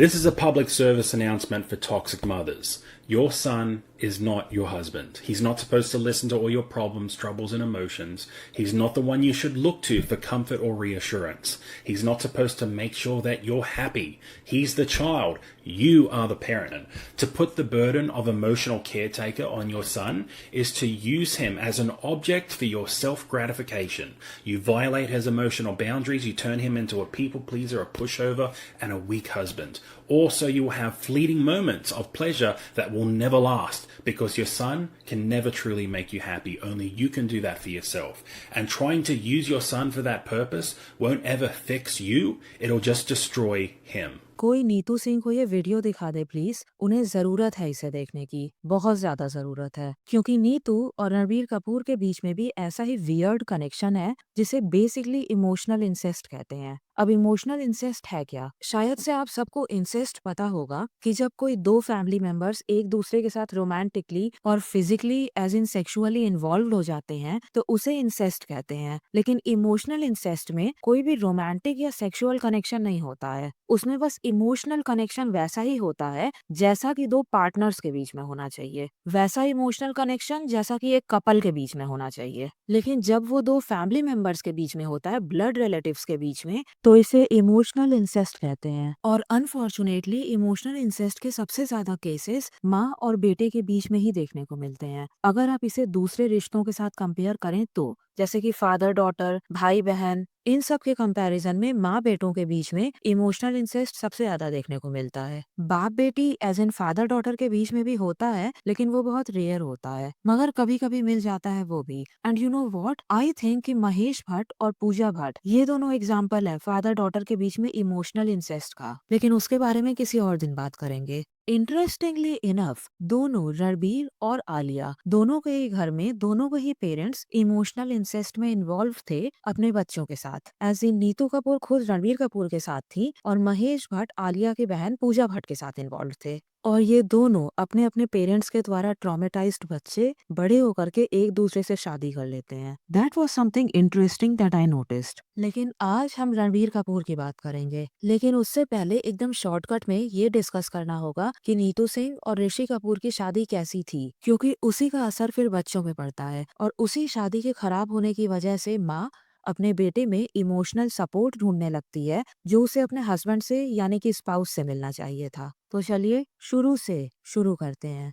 This is a public service announcement for toxic mothers. Your son is not your husband. He's not supposed to listen to all your problems, troubles, and emotions. He's not the one you should look to for comfort or reassurance. He's not supposed to make sure that you're happy. He's the child. You are the parent. To put the burden of emotional caretaker on your son is to use him as an object for your self-gratification. You violate his emotional boundaries. You turn him into a people pleaser, a pushover, and a weak husband. Also, you will have fleeting moments of pleasure that will never last because your son can never truly make you happy. Only you can do that for yourself. And trying to use your son for that purpose won't ever fix you. It'll just destroy him. कोई नीतू सिंह को ये video दिखा दे please. उन्हें जरूरत है इसे देखने की, बहुत ज्यादा जरूरत है, क्योंकि नीतू और रणबीर कपूर के बीच में भी ऐसा ही वियर्ड कनेक्शन है जिसे बेसिकली इमोशनल इंसेस्ट कहते हैं। अब इमोशनल इंसेस्ट है क्या? शायद से आप सबको इंसेस्ट पता होगा कि जब कोई दो फैमिली मेंबर्स एक दूसरे के साथ रोमांटिकली और physically as in sexually involve हो जाते हैं तो उसे इंसेस्ट कहते हैं। लेकिन इमोशनल इंसेस्ट में कोई भी रोमांटिक या सेक्सुअल कनेक्शन नहीं होता है, उसमें बस इमोशनल कनेक्शन वैसा ही होता है जैसा कि दो पार्टनर्स के बीच में होना चाहिए, वैसा इमोशनल कनेक्शन जैसा कि एक कपल के बीच में होना चाहिए। लेकिन जब वो दो फैमिली मेंबर्स के बीच में होता है, ब्लड रिलेटिव्स के बीच में, तो इसे इमोशनल इंसेस्ट कहते हैं। और अनफॉर्चुनेटली इमोशनल इंसेस्ट के सबसे ज्यादा केसेस माँ और बेटे के बीच में ही देखने को मिलते हैं। अगर आप इसे दूसरे रिश्तों के साथ कंपेयर करें तो जैसे कि फादर डॉटर, भाई बहन, इन सब के कंपैरिजन में माँ बेटों के बीच में इमोशनल इंसेस्ट सबसे ज्यादा देखने को मिलता है। बाप बेटी एज इन फादर डॉटर के बीच में भी होता है, लेकिन वो बहुत रेयर होता है, मगर कभी कभी मिल जाता है वो भी। And you know what, I think कि महेश भट्ट और पूजा भट्ट ये दोनों एग्जाम्पल है फादर डॉटर के बीच में इमोशनल इंसेस्ट का। लेकिन उसके बारे में किसी और दिन बात करेंगे। इंटरेस्टिंगली इनफ दोनों रणबीर और आलिया दोनों के ही घर में दोनों के ही पेरेंट्स इमोशनल इंसेस्ट में इन्वॉल्व थे अपने बच्चों के साथ। एज इन नीतू कपूर खुद रणबीर कपूर के साथ थी और महेश भट्ट आलिया की बहन पूजा भट्ट के साथ इन्वॉल्व थे। और ये दोनों अपने अपने पेरेंट्स के द्वारा ट्रॉमेटाइज्ड बच्चे बड़े होकर के एक दूसरे से शादी कर लेते हैं। That was something interesting that I noticed. लेकिन आज हम रणबीर कपूर की बात करेंगे, लेकिन उससे पहले एकदम शॉर्टकट में ये डिस्कस करना होगा कि नीतू सिंह और ऋषि कपूर की शादी कैसी थी, क्योंकि उसी का असर फिर बच्चों पे पड़ता है और उसी शादी के खराब होने की वजह से माँ अपने बेटे में इमोशनल सपोर्ट ढूंढने लगती है जो उसे अपने हस्बैंड से यानी कि स्पाउस से मिलना चाहिए था। तो चलिए शुरू से शुरू करते हैं।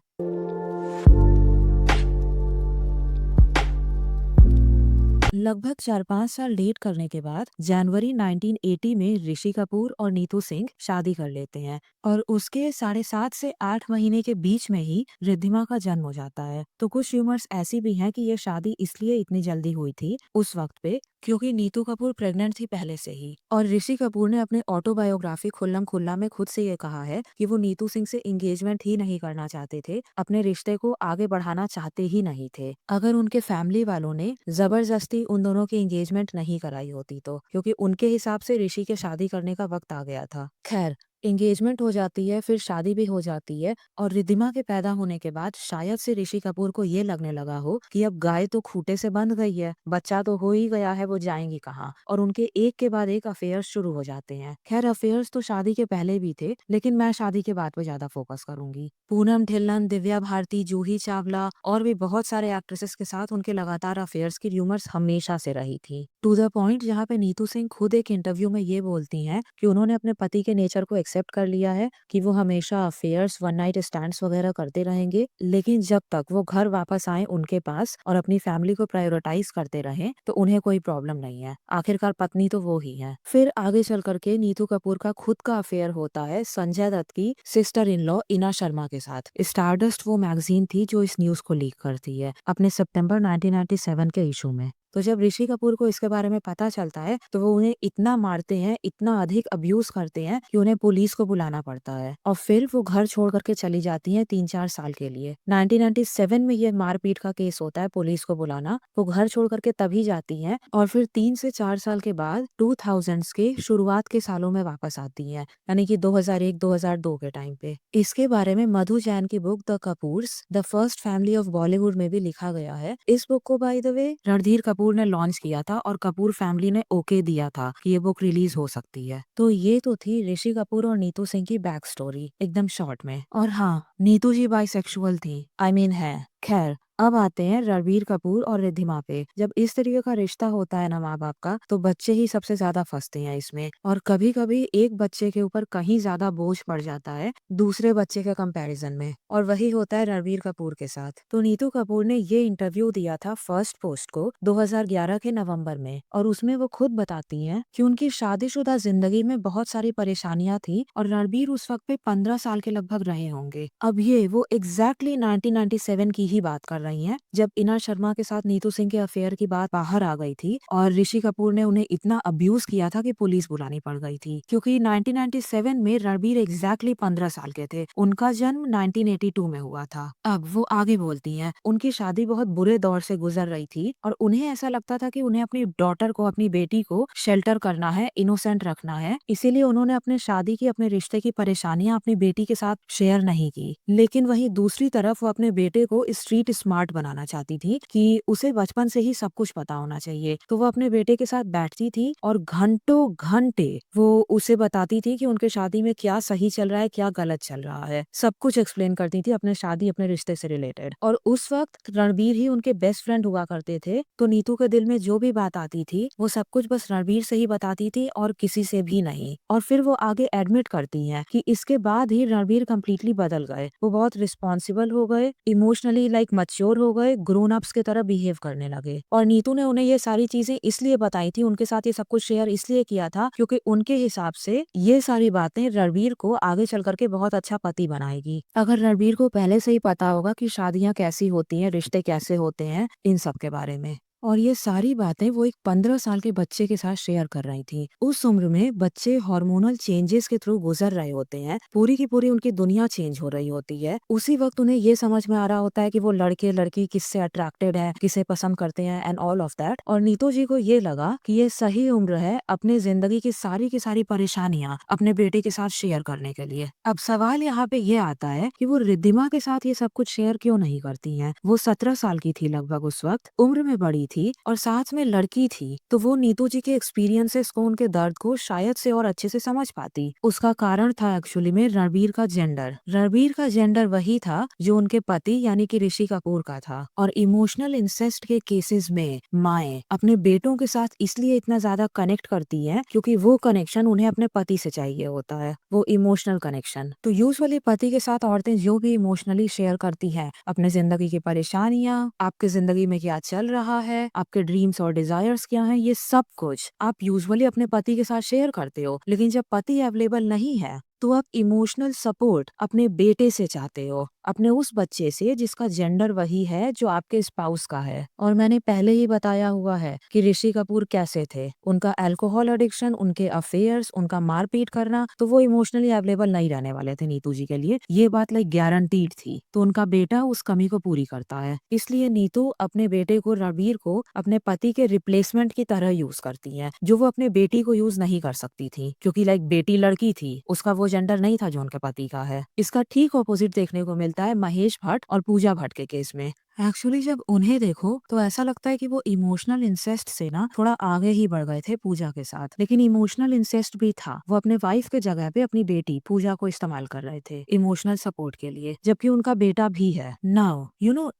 लगभग 4-5 साल डेट करने के बाद जनवरी 1980 में ऋषि कपूर और नीतू सिंह शादी कर लेते हैं और उसके 7.5 से 8 महीने के बीच में ही रिद्धिमा का जन्म हो जाता है। तो कुछ र्यूमर्स ऐसी भी हैं कि ये शादी इसलिए इतनी जल्दी हुई थी उस वक्त पे क्योंकि नीतू कपूर प्रेग्नेंट थी पहले से ही। और ऋषि कपूर ने अपने ऑटोबायोग्राफी खुल्लम खुल्ला में खुद से ये कहा है कि वो नीतू सिंह से एंगेजमेंट ही नहीं करना चाहते थे, अपने रिश्ते को आगे बढ़ाना चाहते ही नहीं थे। अगर उनके फैमिली वालों ने जबरदस्ती उन दोनों की एंगेजमेंट नहीं कराई होती तो, क्योंकि उनके हिसाब से ऋषि के शादी करने का वक्त आ गया था। खैर, एंगेजमेंट हो जाती है, फिर शादी भी हो जाती है और रिद्धिमा के पैदा होने के बाद शायद से ऋषि कपूर को ये लगने लगा हो कि अब गाय तो खूंटे से बंध गई है, बच्चा तो हो ही गया है, वो जाएंगी कहाँ। और उनके एक के बाद एक अफेयर्स शुरू हो जाते हैं। खैर, अफेयर्स तो शादी के पहले भी थे, लेकिन मैं शादी के बाद पे ज्यादा फोकस करूंगी। पूनम ढिल्लन, दिव्या भारती, जूही चावला और भी बहुत सारे एक्ट्रेसेस के साथ उनके लगातार अफेयर्स की र्यूमर्स हमेशा से रही थी। टू द पॉइंट जहाँ पे नीतू सिंह खुद एक इंटरव्यू में ये बोलती हैं कि उन्होंने अपने पति के नेचर को एक्सेप्ट कर लिया है कि वो हमेशा अफेयर्स, वन नाइट स्टैंड्स वगैरह करते रहेंगे, लेकिन जब तक वो घर वापस आए उनके पास और अपनी फैमिली को प्रायोरिटाइज करते रहे तो उन्हें कोई प्रॉब्लम नहीं है। आखिरकार पत्नी तो वो ही है। फिर आगे चल करके नीतू कपूर का खुद का अफेयर होता है संजय दत्त की सिस्टर इन लॉ इना शर्मा के साथ। स्टारडस्ट वो मैगजीन थी जो इस न्यूज को लीक करती है अपने सितंबर 1997 के इशू में। तो जब ऋषि कपूर को इसके बारे में पता चलता है तो वो उन्हें इतना मारते हैं, इतना अधिक अब्यूज करते हैं कि उन्हें पुलिस को बुलाना पड़ता है और फिर वो घर छोड़ करके चली जाती हैं 3-4 साल के लिए। 1997 में ये मारपीट का केस होता है, पुलिस को बुलाना, वो घर छोड़ करके तभी जाती हैं और फिर 3 से 4 साल के बाद 2000s के शुरुआत के सालों में वापस आती हैं, यानी कि 2001-2002 के टाइम पे। इसके बारे में मधु जैन की book the Kapoors the first family of Bollywood में भी लिखा गया है। इस बुक को by the way Randhir Kapoor ने लॉन्च किया था और कपूर फैमिली ने ओके दिया था कि ये बुक रिलीज हो सकती है। तो ये तो थी ऋषि कपूर और नीतू सिंह की बैक स्टोरी एकदम शॉर्ट में। और हाँ, नीतू जी बाइसेक्सुअल थी, आई मीन है। खैर, अब आते हैं रणबीर कपूर और रिद्धिमा पे। जब इस तरीके का रिश्ता होता है ना माँ बाप का, तो बच्चे ही सबसे ज्यादा फंसते हैं इसमें। और कभी कभी एक बच्चे के ऊपर कहीं ज्यादा बोझ पड़ जाता है दूसरे बच्चे के कंपैरिजन में, और वही होता है रणबीर कपूर के साथ। तो नीतू कपूर ने ये इंटरव्यू दिया था फर्स्ट पोस्ट को 2011 के नवंबर में, और उसमें वो खुद बताती हैं कि उनकी शादीशुदा जिंदगी में बहुत सारी परेशानियां थी और रणबीर उस वक्त पे 15 साल के लगभग रहे होंगे। अब ये वो एग्जैक्टली 1997 की ही बात कर रही हैं, जब इना शर्मा के साथ नीतू सिंह के अफेयर की बात बाहर आ गई थी और ऋषि कपूर ने उन्हें इतना अब्यूज किया था कि पुलिस बुलानी पड़ गई थी। क्योंकि 1997 में रणबीर एग्जैक्टली 15 साल के थे। उनका जन्म 1982 में हुआ था। अब वो आगे बोलती हैं, उनकी शादी बहुत बुरे दौर से गुजर रही थी और उन्हें ऐसा लगता था कि उन्हें अपनी डॉटर को, अपनी बेटी को शेल्टर करना है, इनोसेंट रखना है, इसीलिए उन्होंने अपने शादी की, अपने रिश्ते की परेशानियां अपनी बेटी के साथ शेयर नहीं की। लेकिन वहीं दूसरी तरफ वो अपने बेटे को स्ट्रीट स्मार्ट बनाना चाहती थी कि उसे बचपन से ही सब कुछ पता होना चाहिए। तो वो अपने बेटे के साथ बैठती थी और घंटों घंटे वो उसे बताती थी कि उनके शादी में क्या सही चल रहा है, क्या गलत चल रहा है। सब कुछ एक्सप्लेन करती थी अपने शादी, अपने रिश्ते से रिलेटेड। और उस वक्त रणबीर ही उनके बेस्ट फ्रेंड हुआ करते थे। तो नीतू के दिल में जो भी बात आती थी वो सब कुछ बस रणबीर से ही बताती थी और किसी से भी नहीं। और फिर वो आगे एडमिट करती हैं कि इसके बाद ही रणबीर कम्प्लीटली बदल गए। वो बहुत रिस्पॉन्सिबल हो गए, इमोशनली मैच्योर हो गए, ग्रोन अप्स की तरह बिहेव करने लगे। और नीतू ने उन्हें ये सारी चीजें इसलिए बताई थी, उनके साथ ये सब कुछ शेयर इसलिए किया था क्योंकि उनके हिसाब से ये सारी बातें रणबीर को आगे चल करके बहुत अच्छा पति बनाएगी। अगर रणबीर को पहले से ही पता होगा कि शादियां कैसी होती हैं, रिश्ते कैसे होते हैं, इन सब के बारे में। और ये सारी बातें वो एक 15 साल के बच्चे के साथ शेयर कर रही थी। उस उम्र में बच्चे हार्मोनल चेंजेस के थ्रू गुजर रहे होते हैं, पूरी की पूरी उनकी दुनिया चेंज हो रही होती है। उसी वक्त उन्हें ये समझ में आ रहा होता है कि वो लड़के लड़की किससे अट्रैक्टेड है, किसे पसंद करते हैं एंड ऑल ऑफ दैट। और नीतू जी को ये लगा कि ये सही उम्र है अपने जिंदगी की सारी परेशानियां अपने बेटे के साथ शेयर करने के लिए। अब सवाल यहाँ पे ये आता है कि वो रिद्धिमा के साथ ये सब कुछ शेयर क्यों नहीं करती हैं। वो 17 साल की थी लगभग उस वक्त, उम्र में बड़ी थी और साथ में लड़की थी, तो वो नीतू जी के एक्सपीरियंसेस को, उनके दर्द को शायद से और अच्छे से समझ पाती। उसका कारण था एक्चुअली में रणबीर का जेंडर। रणबीर का जेंडर वही था जो उनके पति यानी कि ऋषि कपूर का था। और इमोशनल इंसेस्ट के केसेस में माएं अपने बेटों के साथ इसलिए इतना ज्यादा कनेक्ट करती हैं क्योंकि वो कनेक्शन उन्हें अपने पति से चाहिए होता है, वो इमोशनल कनेक्शन। तो यूजुअली पति के साथ औरतें जो भी इमोशनली शेयर करती हैं, अपने जिंदगी की परेशानियां, आपके जिंदगी में क्या चल रहा है, आपके ड्रीम्स और डिजायर्स क्या हैं, ये सब कुछ आप यूजुअली अपने पति के साथ शेयर करते हो। लेकिन जब पति अवेलेबल नहीं है तो आप इमोशनल सपोर्ट अपने बेटे से चाहते हो, अपने उस बच्चे से जिसका जेंडर वही है जो आपके स्पाउस का है। और मैंने पहले ही बताया हुआ है कि ऋषि कपूर कैसे थे, उनका अल्कोहल एडिक्शन, उनके अफेयर्स, उनका मारपीट करना, तो वो इमोशनली अवेलेबल नहीं रहने वाले थे नीतू जी के लिए, ये बात गारंटीड थी। तो उनका बेटा उस कमी को पूरी करता है, इसलिए नीतू अपने बेटे को, रणबीर को, अपने पति के रिप्लेसमेंट की तरह यूज करती है, जो वो अपने बेटी को यूज नहीं कर सकती थी क्योंकि बेटी लड़की थी, उसका वो जेंडर नहीं था जो उनके पति का है। इसका ठीक ऑपोजिट देखने को मिलता है महेश भट्ट और पूजा भट्ट के केस में। एक्चुअली जब उन्हें देखो तो ऐसा लगता है कि वो इमोशनल इंसेस्ट से ना थोड़ा आगे ही बढ़ गए थे पूजा के साथ, लेकिन इमोशनल इंसेस्ट भी था। वो अपने वाइफ के जगह पे अपनी बेटी पूजा को इस्तेमाल कर रहे थे इमोशनल सपोर्ट के लिए, जबकि उनका बेटा भी है। नाउ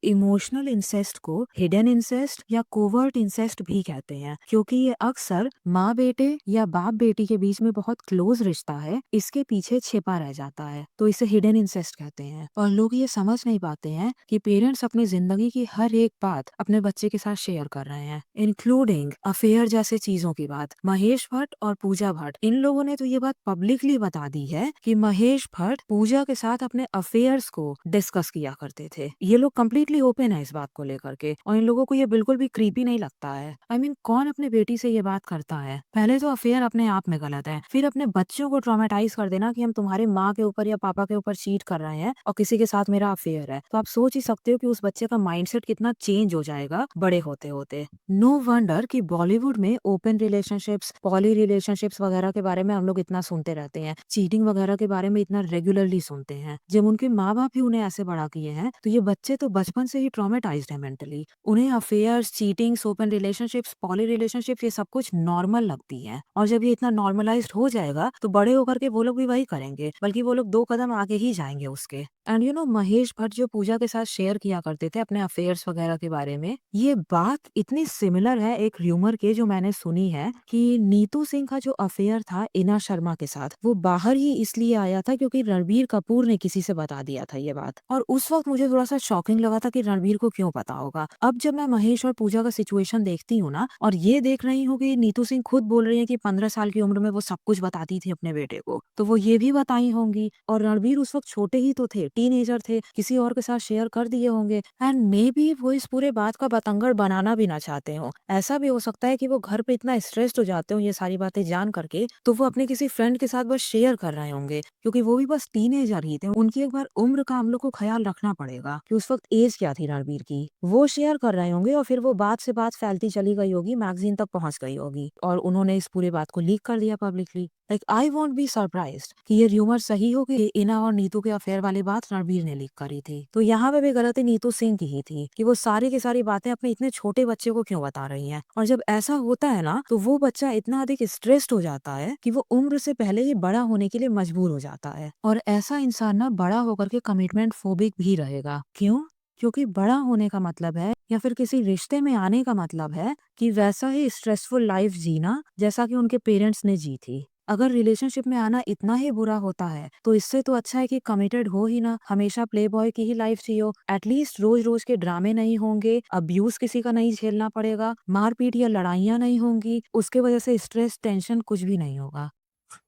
इमोशनल इंसेस्ट को हिडन इंसेस्ट या कोवर्ट इंसेस्ट भी कहते हैं क्योंकि ये अक्सर माँ बेटे या बाप बेटी के बीच में बहुत क्लोज रिश्ता है, इसके पीछे छिपा रह जाता है, तो इसे हिडन इंसेस्ट कहते हैं। और लोग ये समझ नहीं पाते हैं कि पेरेंट्स अपनी जिंदगी की हर एक बात अपने बच्चे के साथ शेयर कर रहे हैं, इंक्लूडिंग अफेयर जैसे चीजों की बात। महेश भट्ट और पूजा भट्ट, इन लोगों ने तो ये बात पब्लिकली बता दी है कि महेश भट्ट पूजा के साथ अपने अफेयर्स को डिस्कस किया करते थे। ये लोग कम्प्लीटली ओपन है इस बात को लेकर के, और इन लोगों को ये बिल्कुल भी क्रीपी नहीं लगता है। आई मीन कौन अपने बेटी से ये बात करता है? पहले तो अफेयर अपने आप में गलत है, फिर अपने बच्चों को ट्रॉमेटाइज कर देना कि हम तुम्हारे माँ के ऊपर या पापा के ऊपर चीट कर रहे हैं और किसी के साथ मेरा अफेयर है, तो आप सोच ही सकते हो कि उस बच्चे का का माइंडसेट कितना चेंज हो जाएगा बड़े होते होते। नो वंडर कि बॉलीवुड में ओपन रिलेशनशिप्स, पॉली रिलेशनशिप्स वगैरह के बारे में हम लोग इतना सुनते रहते हैं, चीटिंग वगैरह के बारे में इतना रेगुलरली सुनते हैं। जब उनके माँ बाप ही उन्हें ऐसे बड़ा किए हैं तो ये बच्चे तो बचपन से ही ट्रॉमेटाइज्ड है मेंटली। उन्हें affairs, cheatings, open relationships, poly relationships ये सब कुछ नॉर्मल लगती है। और जब ये इतना नॉर्मलाइज्ड हो जाएगा तो बड़े होकर के वो लोग भी वही करेंगे, बल्कि वो लोग 2 कदम आगे ही जाएंगे उसके। And you know Mahesh Bhatt जो पूजा के साथ शेयर किया करते थे अपने अफेयर्स वगैरह के बारे में, ये बात इतनी सिमिलर है एक र्यूमर के जो मैंने सुनी है कि नीतू सिंह का जो अफेयर था इना शर्मा के साथ, वो बाहर ही इसलिए आया था क्योंकि रणबीर कपूर ने किसी से बता दिया था ये बात। और उस वक्त मुझे थोड़ा सा शॉकिंग लगा था कि रणबीर को क्यों पता होगा। अब जब मैं महेश और पूजा का सिचुएशन देखती हूँ ना, और ये देख रही हूँ कि नीतू सिंह खुद बोल रही है कि 15 साल की उम्र में वो सब कुछ बताती थी अपने बेटे को, तो वो ये भी बताई होंगी। और रणबीर उस वक्त छोटे ही तो थे, टीनेजर थे, किसी और के साथ शेयर कर दिए होंगे। एंड मे बी वो इस पूरे बात का बतंगड़ बनाना भी ना चाहते हो। ऐसा भी हो सकता है कि वो घर पे इतना स्ट्रेस्ड हो जाते हो ये सारी बातें जान करके, तो वो अपने किसी फ्रेंड के साथ बस शेयर कर रहे होंगे, क्योंकि वो भी बस टीनेजर ही थे। उनकी एक बार उम्र का हम लोग को ख्याल रखना पड़ेगा कि उस वक्त एज क्या थी रणबीर की। वो शेयर कर रहे होंगे और फिर वो बात से बात फैलती चली गई होगी, मैगजीन तक पहुंच गई होगी और उन्होंने इस पूरी बात को लीक कर दिया publicly. Like I won't be surprised कि ये र्यूमर सही हो कि इना और नीतू के अफेयर वाली बात रणबीर ने लीक करी थी। तो यहाँ पे भी गलती नीतू सिंह की ही थी कि वो सारी की सारी बातें अपने इतने छोटे बच्चे को क्यों बता रही हैं। और जब ऐसा होता है ना, तो वो बच्चा इतना अधिक स्ट्रेस्ड हो जाता है कि वो उम्र से पहले ही बड़ा होने के लिए मजबूर हो जाता है। और ऐसा इंसान ना बड़ा होकर के कमिटमेंट फोबिक भी रहेगा। क्यों? क्योंकि बड़ा होने का मतलब है, या फिर किसी रिश्ते में आने का मतलब है कि वैसा ही स्ट्रेसफुल लाइफ जीना जैसा कि उनके पेरेंट्स ने जी थी। अगर रिलेशनशिप में आना इतना ही बुरा होता है तो इससे तो अच्छा है कि कमिटेड हो ही ना, हमेशा प्ले बॉय की ही लाइफ जियो। एटलीस्ट रोज रोज के ड्रामे नहीं होंगे, अब्यूज किसी का नहीं झेलना पड़ेगा, मारपीट या लड़ाइयाँ नहीं होंगी, उसके वजह से स्ट्रेस, टेंशन कुछ भी नहीं होगा।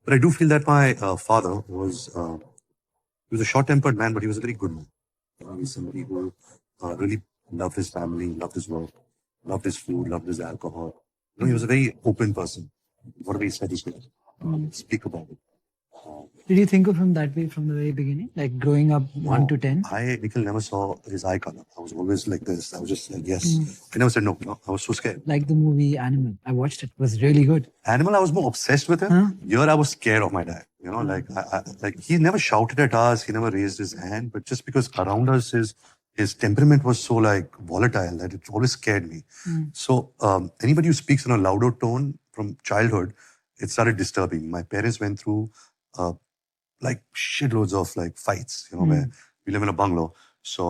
But I do feel that my father he was a short-tempered man, but he was a very good man. He's somebody who really loved his family, loved his work, loved his food, loved his alcohol. He was a very open person. Whatever he said, he could speak about it. Did you think of him that way from the very beginning? Like growing up 1 to 10? Nikhil never saw his eye color. I was always like this. I was just like, yes. I never said no. I was so scared. Like the movie Animal. I watched it. It was really good. Animal, I was more obsessed with him. Here, I was scared of my dad. Like he never shouted at us. He never raised his hand. But just because around us, his temperament was so like volatile that it always scared me. So anybody who speaks in a louder tone from childhood, it started disturbing me. My parents went through like shitloads of like fights, where we live in a bungalow. So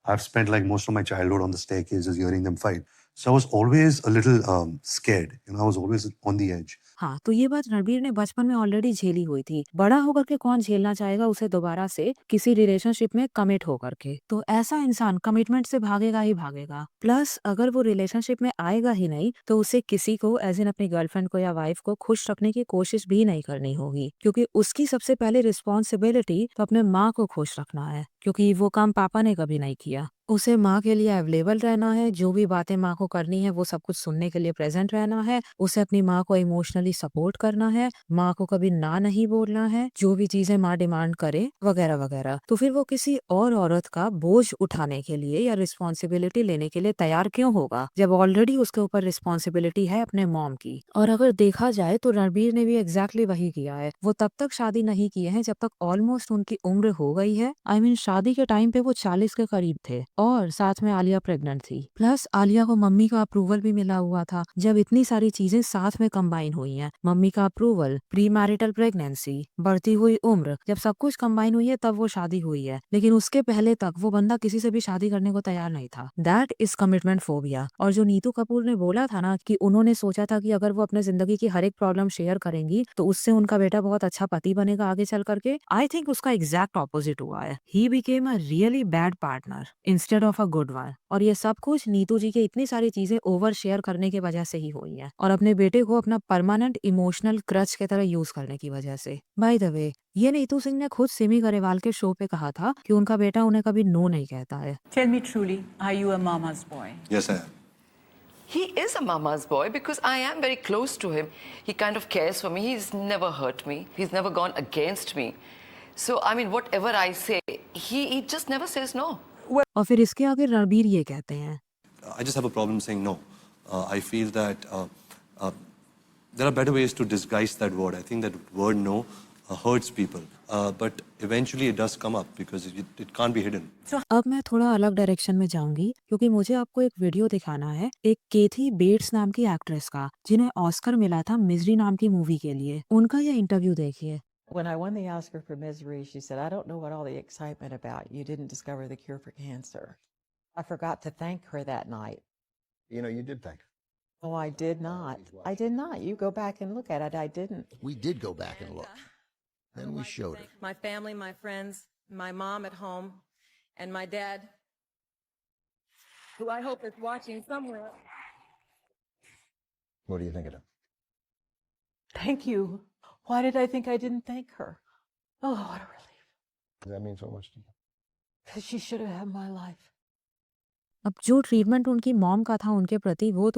I've spent like most of my childhood on the staircases hearing them fight. So I was always a little scared. I was always on the edge. हाँ, तो ये बात रणबीर ने बचपन में already झेली हुई थी। बड़ा होकर के कौन झेलना चाहेगा उसे दोबारा से किसी रिलेशनशिप में कमिट होकर के। तो ऐसा इंसान कमिटमेंट से भागेगा ही भागेगा। प्लस अगर वो रिलेशनशिप में आएगा ही नहीं तो उसे किसी को एज इन अपनी गर्लफ्रेंड को या वाइफ को खुश रखने की कोशिश भी नहीं करनी होगी, क्योंकि उसकी सबसे पहले रिस्पॉन्सिबिलिटी तो अपने माँ को खुश रखना है, क्योंकि वो काम पापा ने कभी नहीं किया। उसे माँ के लिए अवेलेबल रहना है, जो भी बातें माँ को करनी है वो सब कुछ सुनने के लिए प्रेजेंट रहना है, उसे अपनी माँ को इमोशनली सपोर्ट करना है, माँ को कभी ना नहीं बोलना है, जो भी चीजें माँ डिमांड करे वगैरह वगैरह। तो फिर वो किसी और औरत का बोझ उठाने के लिए या रिस्पॉन्सिबिलिटी लेने के लिए तैयार क्यों होगा, जब ऑलरेडी उसके ऊपर रिस्पॉन्सिबिलिटी है अपने मॉम की। और अगर देखा जाए तो रणबीर ने भी एग्जैक्टली वही किया है। वो तब तक शादी नहीं किए हैं जब तक ऑलमोस्ट उनकी उम्र हो गई है। आई मीन शादी के टाइम पे वो 40 के करीब थे और साथ में आलिया प्रेग्नेंट थी। प्लस आलिया को मम्मी का अप्रूवल भी मिला हुआ था। जब इतनी सारी चीजें साथ में कंबाइन हुई हैं, मम्मी का अप्रूवल, प्री मैरिटल प्रेगनेंसी, बढ़ती हुई उम्र, जब सब कुछ कंबाइन हुई है तब वो शादी हुई है। लेकिन उसके पहले तक वो बंदा किसी से भी शादी करने को तैयार नहीं था। That is commitment phobia. और जो नीतू कपूर ने बोला था ना कि उन्होंने सोचा था कि अगर वो अपने जिंदगी की हर एक प्रॉब्लम शेयर करेंगी तो उससे उनका बेटा बहुत अच्छा पति बनेगा आगे चल करके, आई थिंक उसका एग्जैक्ट ऑपोजिट हुआ है। He became a really bad partner instead of a good one. और ये सब कुछ नीतू जी के इतनी सारी चीजें ओवर शेयर करने की वजह से ही हुई है, और अपने बेटे को अपना परमानेंट इमोशनल क्रच की तरह यूज करने की वजह से। बाय द वे, ये नीतू सिंह ने खुद सिमी गरेवाल के शो पे कहा था कि उनका बेटा उन्हें कभी नो नहीं कहता है। Tell me truly, are you a mama's boy? Yes, I am. He is a mama's boy because I am very close to him. He kind of cares for me. He's never hurt me. He's never gone against me. So, I mean, whatever I say, he just never says no. और फिर इसके आगे रणबीर ये कहते हैं, I just have a problem saying no. I feel that there are better ways to disguise that word. I think that word no hurts people. But eventually it does come up because it can't be hidden. अब मैं थोड़ा अलग direction में जाऊंगी क्योंकि मुझे आपको एक वीडियो दिखाना है एक केथी बेट्स नाम की एक्ट्रेस का, जिन्हें ऑस्कर मिला था मिजरी नाम की मूवी के लिए। उनका ये इंटरव्यू देखिए। When I won the Oscar for Misery, she said, I don't know what all the excitement about. You didn't discover the cure for cancer. I forgot to thank her that night. You know, you did thank her. Oh, I did not. I did not. You go back and look at it. I didn't. We did go back and look. Then we showed her. My family, my friends, my mom at home, and my dad, who I hope is watching somewhere. What do you think of it? Thank you. Why did I think I didn't thank her? Oh, what a relief. Does that mean so much to you? Because she should have had my life. अब जो treatment उनकी mom का था उनके प्रति वो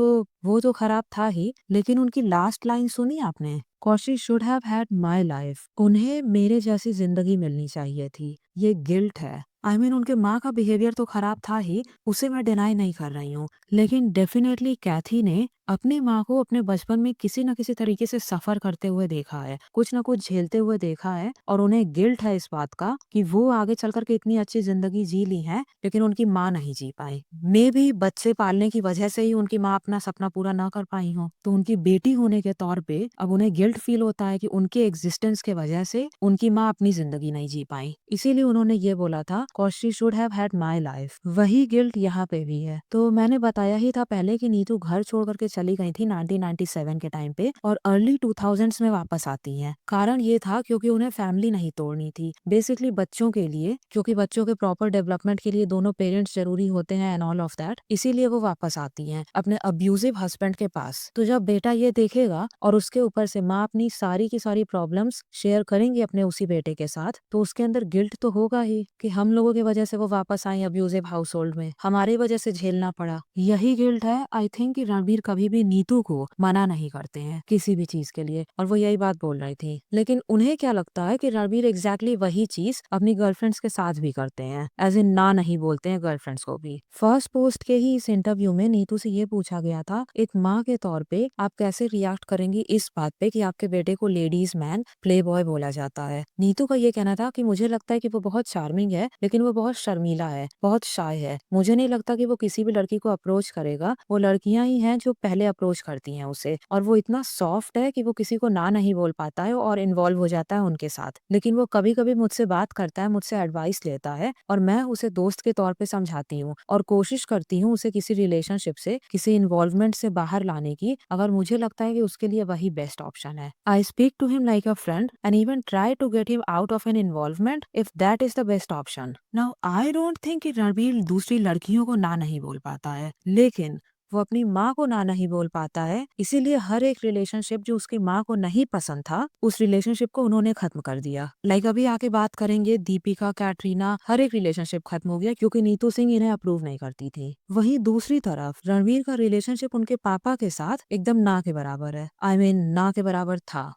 तो खराब था ही, लेकिन उनकी लास्ट लाइन सुनी आपने? Kaushi should have had my life. उन्हें मेरे जैसी जिंदगी मिलनी चाहिए थी। ये गिल्ट है। I mean, उनके माँ का बिहेवियर तो खराब था ही, उसे मैं डिनाई नहीं कर रही हूँ, लेकिन डेफिनेटली कैथी ने अपनी माँ को अपने बचपन में किसी न किसी तरीके से सफर करते हुए देखा है, कुछ न कुछ झेलते हुए देखा है, और उन्हें गिल्ट है इस बात का कि वो आगे चल करके इतनी अच्छी जिंदगी जी ली है लेकिन उनकी माँ नहीं जी पाई। मे भी बच्चे पालने की वजह से ही उनकी माँ अपना सपना पूरा न कर पाई हो, तो उनकी बेटी होने के तौर पे अब उन्हें गिल्ट फील होता है कि उनके एग्जिस्टेंस के वजह से उनकी माँ अपनी जिंदगी नहीं जी पाई। इसीलिए उन्होंने ये बोला था she should have had my life. वही गिल्ट यहाँ पे भी है। तो मैंने बताया ही था पहले कि नीतू घर छोड़ करके चली गई थी 1997 के टाइम पे और अर्ली 2000s में वापस आती हैं। कारण ये था क्योंकि उन्हें फैमिली नहीं तोड़नी थी, बेसिकली बच्चों के लिए, क्योंकि बच्चों के प्रॉपर डेवलपमेंट के लिए दोनों पेरेंट्स जरूरी होते हैं एंड ऑल ऑफ दैट। इसीलिए वो वापस आती हैं अपने अब्यूजिव हस्बैंड के पास। तो जब बेटा ये देखेगा और उसके ऊपर से माँ अपनी सारी की सारी प्रॉब्लम्स शेयर करेंगी अपने उसी बेटे के साथ, तो उसके अंदर गिल्ट तो होगा ही कि हम लोगों के वजह से वो वापस आई अब्यूजिव हाउस होल्ड में, हमारी वजह से झेलना पड़ा। यही गिल्ट है आई थिंक कि रणबीर कभी भी नीतू को मना नहीं करते हैं किसी भी चीज के लिए, और वो यही बात बोल रही थी। लेकिन उन्हें क्या लगता है कि रणबीर एग्जैक्टली वही चीज अपनी गर्लफ्रेंड्स के साथ भी करते हैं, एज इन ना नहीं बोलते हैं गर्लफ्रेंड्स को भी। फर्स्ट पोस्ट के ही इस इंटरव्यू में नीतू से ये पूछा गया था एक माँ के तौर पे आप कैसे रिएक्ट करेंगी इस बात पे कि आपके बेटे को लेडीज मैन प्ले बॉय बोला जाता है। नीतू का ये कहना था कि मुझे लगता है कि वो बहुत चार्मिंग है लेकिन वो बहुत शर्मीला है, बहुत शाय है। मुझे नहीं लगता कि वो किसी भी लड़की को अप्रोच करेगा, वो लड़कियां ही हैं जो पहले अप्रोच करती हैं उसे, और वो इतना सॉफ्ट है कि वो किसी को ना नहीं बोल पाता है और इन्वॉल्व हो जाता है उनके साथ। लेकिन वो कभी कभी मुझसे बात करता है, मुझसे एडवाइस लेता है और मैं उसे दोस्त के तौर पे समझाती हूँ और कोशिश करती हूँ उसे किसी रिलेशनशिप से, किसी इन्वॉल्वमेंट से बाहर लाने की, अगर मुझे लगता है कि उसके लिए वही बेस्ट ऑप्शन है। I speak to him like a friend and even try to get him out of an involvement if that is the best option. Now I don't think कि रणबीर दूसरी लड़कियों को ना नहीं बोल पाता है, लेकिन वो अपनी माँ को ना नहीं बोल पाता है। इसीलिए हर एक रिलेशनशिप जो उसकी माँ को नहीं पसंद था, उस रिलेशनशिप को उन्होंने खत्म कर दिया। लाइक अभी आके बात करेंगे दीपिका, कैटरीना, हर एक रिलेशनशिप खत्म हो गया क्योंकि नीतू सिंह इन्हें अप्रूव नहीं करती थी। वहीं दूसरी तरफ रणबीर का रिलेशनशिप उनके पापा के साथ एकदम ना के बराबर है। आई मीन ना के बराबर था।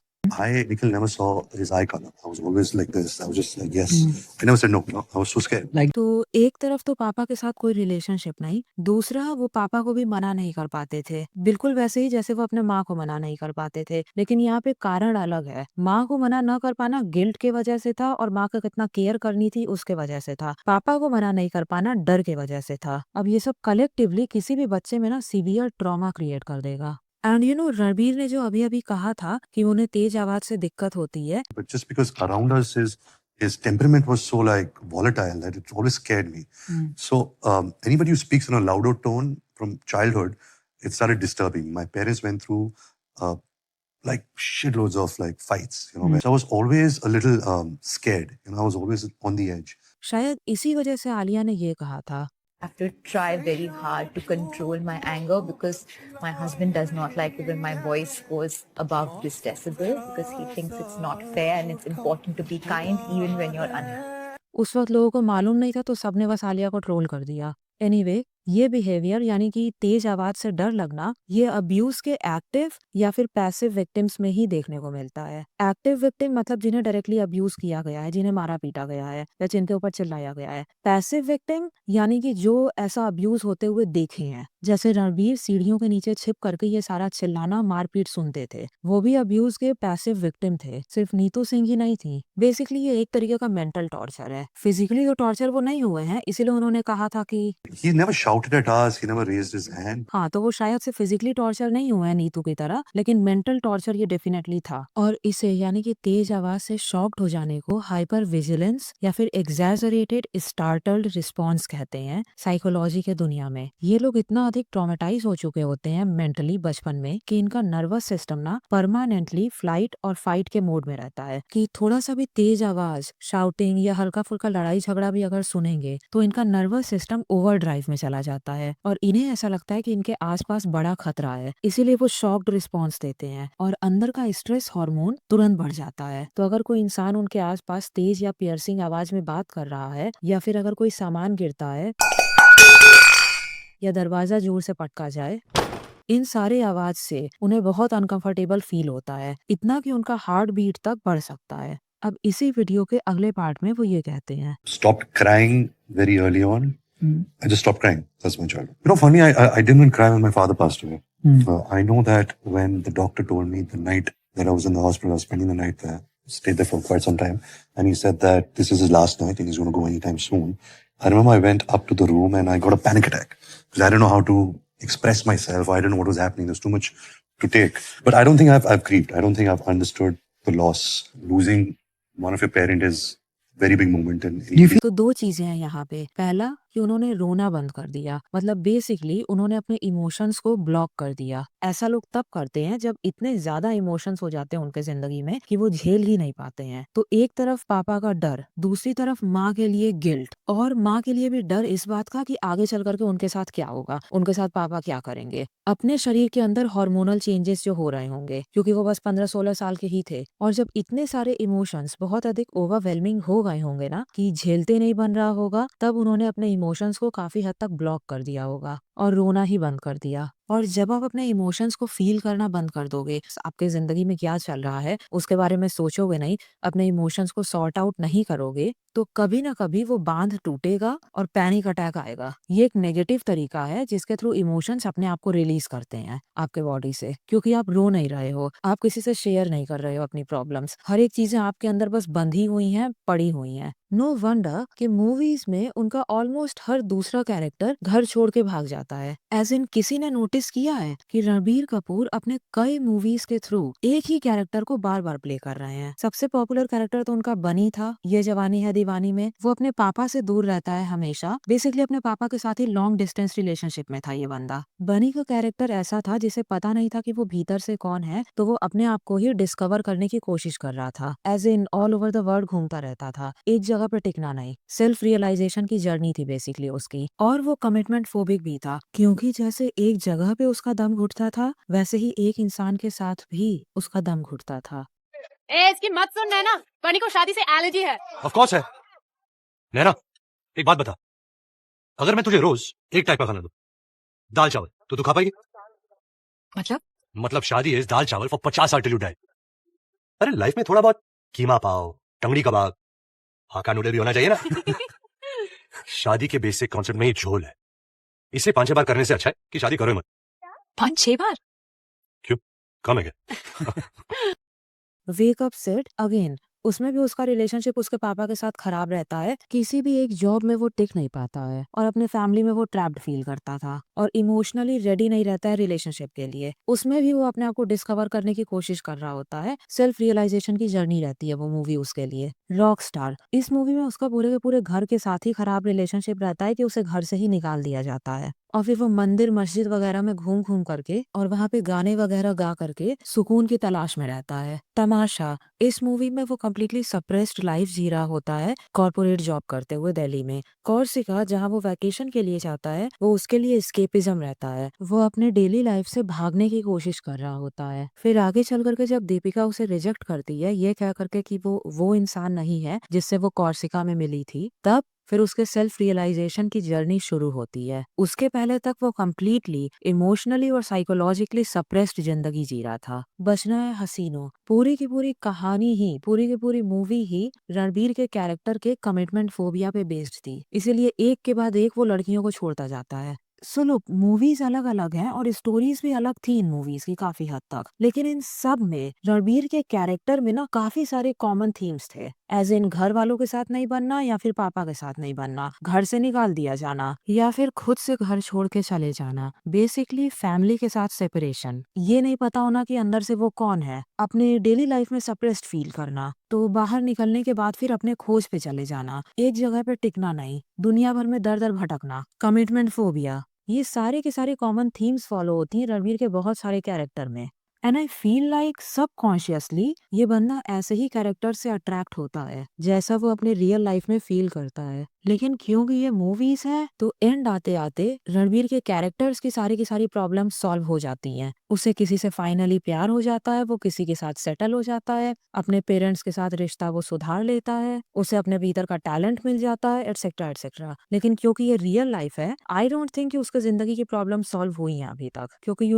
Nikhil never saw his eye color. I was always like this. I was just like, yes. I never said no. No, I was so scared. तो एक तरफ तो पापा के साथ कोई रिलेशनशिप नहीं, दूसरा वो पापा को भी मना नहीं कर पाते थे, बिल्कुल वैसे ही जैसे वो अपने माँ को मना नहीं कर पाते थे। लेकिन यहाँ पे कारण अलग है। माँ को मना न कर पाना गिल्ट के वजह से था और माँ का कितना केयर करनी थी उसके वजह से था। पापा को मना नहीं कर पाना डर के वजह से था। अब ये सब कलेक्टिवली किसी भी बच्चे में ना सीवियर ट्रॉमा क्रिएट कर देगा। एंड यू नो रणबीर ने जो अभी अभी कहा था कि उन्हें तेज आवाज से दिक्कत होती है, But just because around us his temperament was so like volatile that it always scared me. So anybody who speaks in a louder tone from childhood, it started disturbing. My parents went through like shitloads of like fights, you know. So I was always a little scared. You know, I was always on the edge. शायद इसी वजह से आलिया ने ये कहा था। I have to try very hard to control my anger because my husband does not like it when my voice goes above this decibel because he thinks it's not fair and it's important to be kind even when you're unhappy. उस वक्त लोगों को मालूम नहीं था तो सबने बस आलिया को ट्रोल कर दिया। एनीवे, ये बिहेवियर यानी कि तेज आवाज से डर लगना, ये अब्यूज के एक्टिव या फिर पैसिव विक्टिम्स में ही देखने को मिलता है। एक्टिव विक्टिम मतलब जिन्हें डायरेक्टली अब्यूज किया गया है, जिन्हें मारा पीटा गया है या जिनके ऊपर चिल्लाया गया है। पैसिव विक्टिम यानी कि जो ऐसा अब्यूज होते हुए देखे हैं, जैसे रणबीर सीढ़ियों के नीचे छिप करके ये सारा चिल्लाना मारपीट सुनते थे, वो भी अब्यूज के पैसिव विक्टिम थे। सिर्फ नीतू सिंह ही नहीं थी। बेसिकली ये एक तरीके का मेंटल टॉर्चर है। फिजिकली तो टॉर्चर वो नहीं हुए हैं, इसीलिए उन्होंने कहा था कि He never shouted at us. He never raised his hand. हाँ, तो वो शायद से फिजिकली टॉर्चर नहीं हुआ है नीतू की तरह, लेकिन मेंटल टॉर्चर ये डेफिनेटली था। और इसे यानी कि तेज आवाज से शॉक्ड हो जाने को हाइपर विजिलेंस या फिर एग्जैजरेटेड स्टार्टल्ड रिस्पॉन्स कहते हैं साइकोलॉजी के दुनिया में। ये लोग इतना अधिक ट्रॉमेटाइज हो चुके होते हैं मेंटली बचपन में कि इनका नर्वस सिस्टम ना परमानेंटली फ्लाइट और फाइट के मोड में रहता है कि थोड़ा सा भी तेज आवाज, शाउटिंग या हल्का फुल्का लड़ाई झगड़ा भी अगर सुनेंगे तो इनका नर्वस सिस्टम ओवरड्राइव में चला जाता है और इन्हें ऐसा लगता है कि इनके आसपास बड़ा खतरा है, इसीलिए वो शॉक्ड रिस्पॉन्स देते हैं और अंदर का स्ट्रेस हार्मोन तुरंत बढ़ जाता है। तो अगर कोई इंसान उनके आसपास तेज या पियर्सिंग आवाज में बात कर रहा है या फिर अगर कोई सामान गिरता है या दरवाजा जोर से पटका जाए, इन सारे आवाज से उन्हें बहुत अनकंफर्टेबल फील होता है, इतना कि उनका हार्ट बीट तक बढ़ सकता है। अब इसी वीडियो के अगले पार्ट में वो ये कहते हैं, Stopped crying very early on. I just stopped crying. That's my child. You know, funny, I didn't even cry when my father passed away. I know that when the doctor told me the night that I was in the hospital, I was spending the night there, stayed there for quite some time, and he said that this is his last night and he's going to go anytime soon. I remember I went up to the room and I got a panic attack because I didn't know how to express myself. I didn't know what was happening. There's too much to take. But I don't think I've grieved. I don't think I've understood the loss. Losing one of your parent is very big moment in तो दो चीजें हैं यहाँ पे। पहला कि उन्होंने रोना बंद कर दिया, मतलब बेसिकली उन्होंने अपने इमोशंस को ब्लॉक कर दिया। ऐसा लोग तब करते हैं जब इतने ज्यादा इमोशंस हो जाते हैं उनके जिंदगी में कि वो झेल ही नहीं पाते हैं। तो एक तरफ पापा का डर, दूसरी तरफ माँ के लिए गिल्ट, और माँ के लिए भी डर इस बात का कि आगे चल करके उनके साथ क्या होगा, उनके साथ पापा क्या करेंगे। अपने शरीर के अंदर हार्मोनल चेंजेस जो हो रहे होंगे, क्योंकि वो बस 15-16 साल के ही थे, और जब इतने सारे इमोशंस बहुत अधिक ओवरवेलमिंग हो गए होंगे ना कि झेलते नहीं बन रहा होगा, तब उन्होंने अपने इमोशंस को काफी हद तक ब्लॉक कर दिया होगा और रोना ही बंद कर दिया। और जब आप अपने इमोशंस को फील करना बंद कर दोगे, आपके जिंदगी में क्या चल रहा है उसके बारे में सोचोगे नहीं, अपने इमोशंस को सॉर्ट आउट नहीं करोगे, तो कभी ना कभी वो बांध टूटेगा और पैनिक अटैक आएगा। ये एक नेगेटिव तरीका है जिसके थ्रू इमोशंस अपने आप को रिलीज करते हैं आपके बॉडी से, क्योंकि आप रो नहीं रहे हो, आप किसी से शेयर नहीं कर रहे हो अपनी प्रॉब्लम्स, हर एक चीजें आपके अंदर बस बंधी हुई हैं, पड़ी हुई हैं। नो वंडर कि मूवीज में उनका ऑलमोस्ट हर दूसरा कैरेक्टर घर छोड़ के भाग जाता है। एज इन किसी ने नोटिस किया है कि रणबीर कपूर अपने कई मूवीज के थ्रू एक ही कैरेक्टर को बार बार प्ले कर रहे हैं। सबसे पॉपुलर कैरेक्टर तो उनका बनी था ये जवानी है दीवानी में। वो अपने पापा से दूर रहता है हमेशा, बेसिकली अपने पापा के साथ ही लॉन्ग डिस्टेंस रिलेशनशिप में था ये बंदा। बनी का कैरेक्टर ऐसा था जिसे पता नहीं था कि वो भीतर से कौन है, तो वो अपने आप को ही डिस्कवर करने की कोशिश कर रहा था। As in all over the world घूमता रहता था, एक जगह पे टिकना नहीं। सेल्फ रियलाइजेशन की जर्नी थी बेसिकली उसकी। और वो कमिटमेंट फोबिक भी था, क्योंकि जैसे एक जगह पे उसका दम घुटता था, वैसे ही एक इंसान के साथ भी उसका दम घुटता था। इसकी मत सुन नैना, बनी को शादी से एलर्जी है। ऑफ कोर्स है। नैना, एक बात बता, अगर मैं तुझे रोज एक टाइप का खाना दूं, दाल चावल, तो तू खा पाएगी? मतलब शादी है दाल चावल फॉर 50 साल टिल यू डाई। अरे लाइफ में थोड़ा बहुत कीमा पाव, टंगड़ी कबाब, हाका नूडल भी होना चाहिए ना। शादी के बेसिक कॉन्सेप्ट में ही झोल है। इसे 5-6 बार करने से अच्छा है कि शादी करो ही मत। 5-6 बार? क्यों, कम है क्या? वेक अप सेट अगेन, उसमें भी उसका रिलेशनशिप उसके पापा के साथ खराब रहता है। किसी भी एक जॉब में वो टिक नहीं पाता है और अपने फैमिली में वो ट्रैप्ड फील करता था और इमोशनली रेडी नहीं रहता है रिलेशनशिप के लिए। उसमें भी वो अपने आप को डिस्कवर करने की कोशिश कर रहा होता है। सेल्फ रियलाइजेशन की जर्नी रहती है वो मूवी उसके लिए। रॉक स्टार, इस मूवी में उसका पूरे के पूरे घर के साथ ही खराब रिलेशनशिप रहता है कि उसे घर से ही निकाल दिया जाता है और फिर वो मंदिर मस्जिद वगैरह में घूम घूम करके और वहाँ पे गाने वगैरह गा करके सुकून की तलाश में रहता है। तमाशा, इस मूवी में वो कम्प्लीटली सप्रेस्ड लाइफ जी रहा होता है कॉर्पोरेट जॉब करते हुए दिल्ली में। कॉर्सिका जहाँ वो वैकेशन के लिए जाता है, वो उसके लिए एस्केपिज्म रहता है। वो अपने डेली लाइफ से भागने की कोशिश कर रहा होता है। फिर आगे चल करके जब दीपिका उसे रिजेक्ट करती है ये कह करके कि वो इंसान नहीं है जिससे वो कॉर्सिका में मिली थी, तब फिर उसके सेल्फ रियलाइजेशन की जर्नी शुरू होती है। उसके पहले तक वो कम्प्लीटली इमोशनली और साइकोलॉजिकली सप्रेस्ड जिंदगी जी रहा था। बचना है हसीनो पूरी की पूरी कहानी ही, पूरी की पूरी मूवी ही रणबीर के कैरेक्टर के कमिटमेंट फोबिया पे बेस्ड थी, इसीलिए एक के बाद एक वो लड़कियों को छोड़ता जाता है। सो लुक, मूवीज अलग अलग हैं और स्टोरीज भी अलग थी इन मूवीज की काफी हद तक, लेकिन इन सब में रणबीर के कैरेक्टर में ना काफी सारे कॉमन थीम्स थे। एज इन घर वालों के साथ नहीं बनना, या फिर पापा के साथ नहीं बनना, घर से निकाल दिया जाना, या फिर खुद से घर छोड़ के चले जाना, बेसिकली फैमिली के साथ सेपरेशन, ये नहीं पता होना कि अंदर से वो कौन है, अपने डेली लाइफ में सप्रेस्ड फील करना, तो बाहर निकलने के बाद फिर अपने खोज पे चले जाना, एक जगह पे टिकना नहीं, दुनिया भर में दर दर भटकना, कमिटमेंट फोबिया, ये सारे के सारे कॉमन थीम्स फॉलो होती हैं रणबीर के बहुत सारे कैरेक्टर में। And I feel like subconsciously ये बंदा ऐसे ही कैरेक्टर से अट्रैक्ट होता है जैसा वो अपने रियल लाइफ में फील करता है। लेकिन क्योंकि ये मूवीज है तो एंड आते आते रणबीर के कैरेक्टर्स की सारी प्रॉब्लम सॉल्व हो जाती हैं। उसे किसी से फाइनली प्यार हो जाता है, वो किसी के साथ सेटल हो जाता है, अपने पेरेंट्स के साथ रिश्ता वो सुधार लेता है, उसे अपने भीतर का टैलेंट मिल जाता है, एटसेट्रा एटसेट्रा। लेकिन क्योंकि ये रियल लाइफ है, आई डोंट थिंक कि उसके जिंदगी की प्रॉब्लम सॉल्व हुई है अभी तक, क्योंकि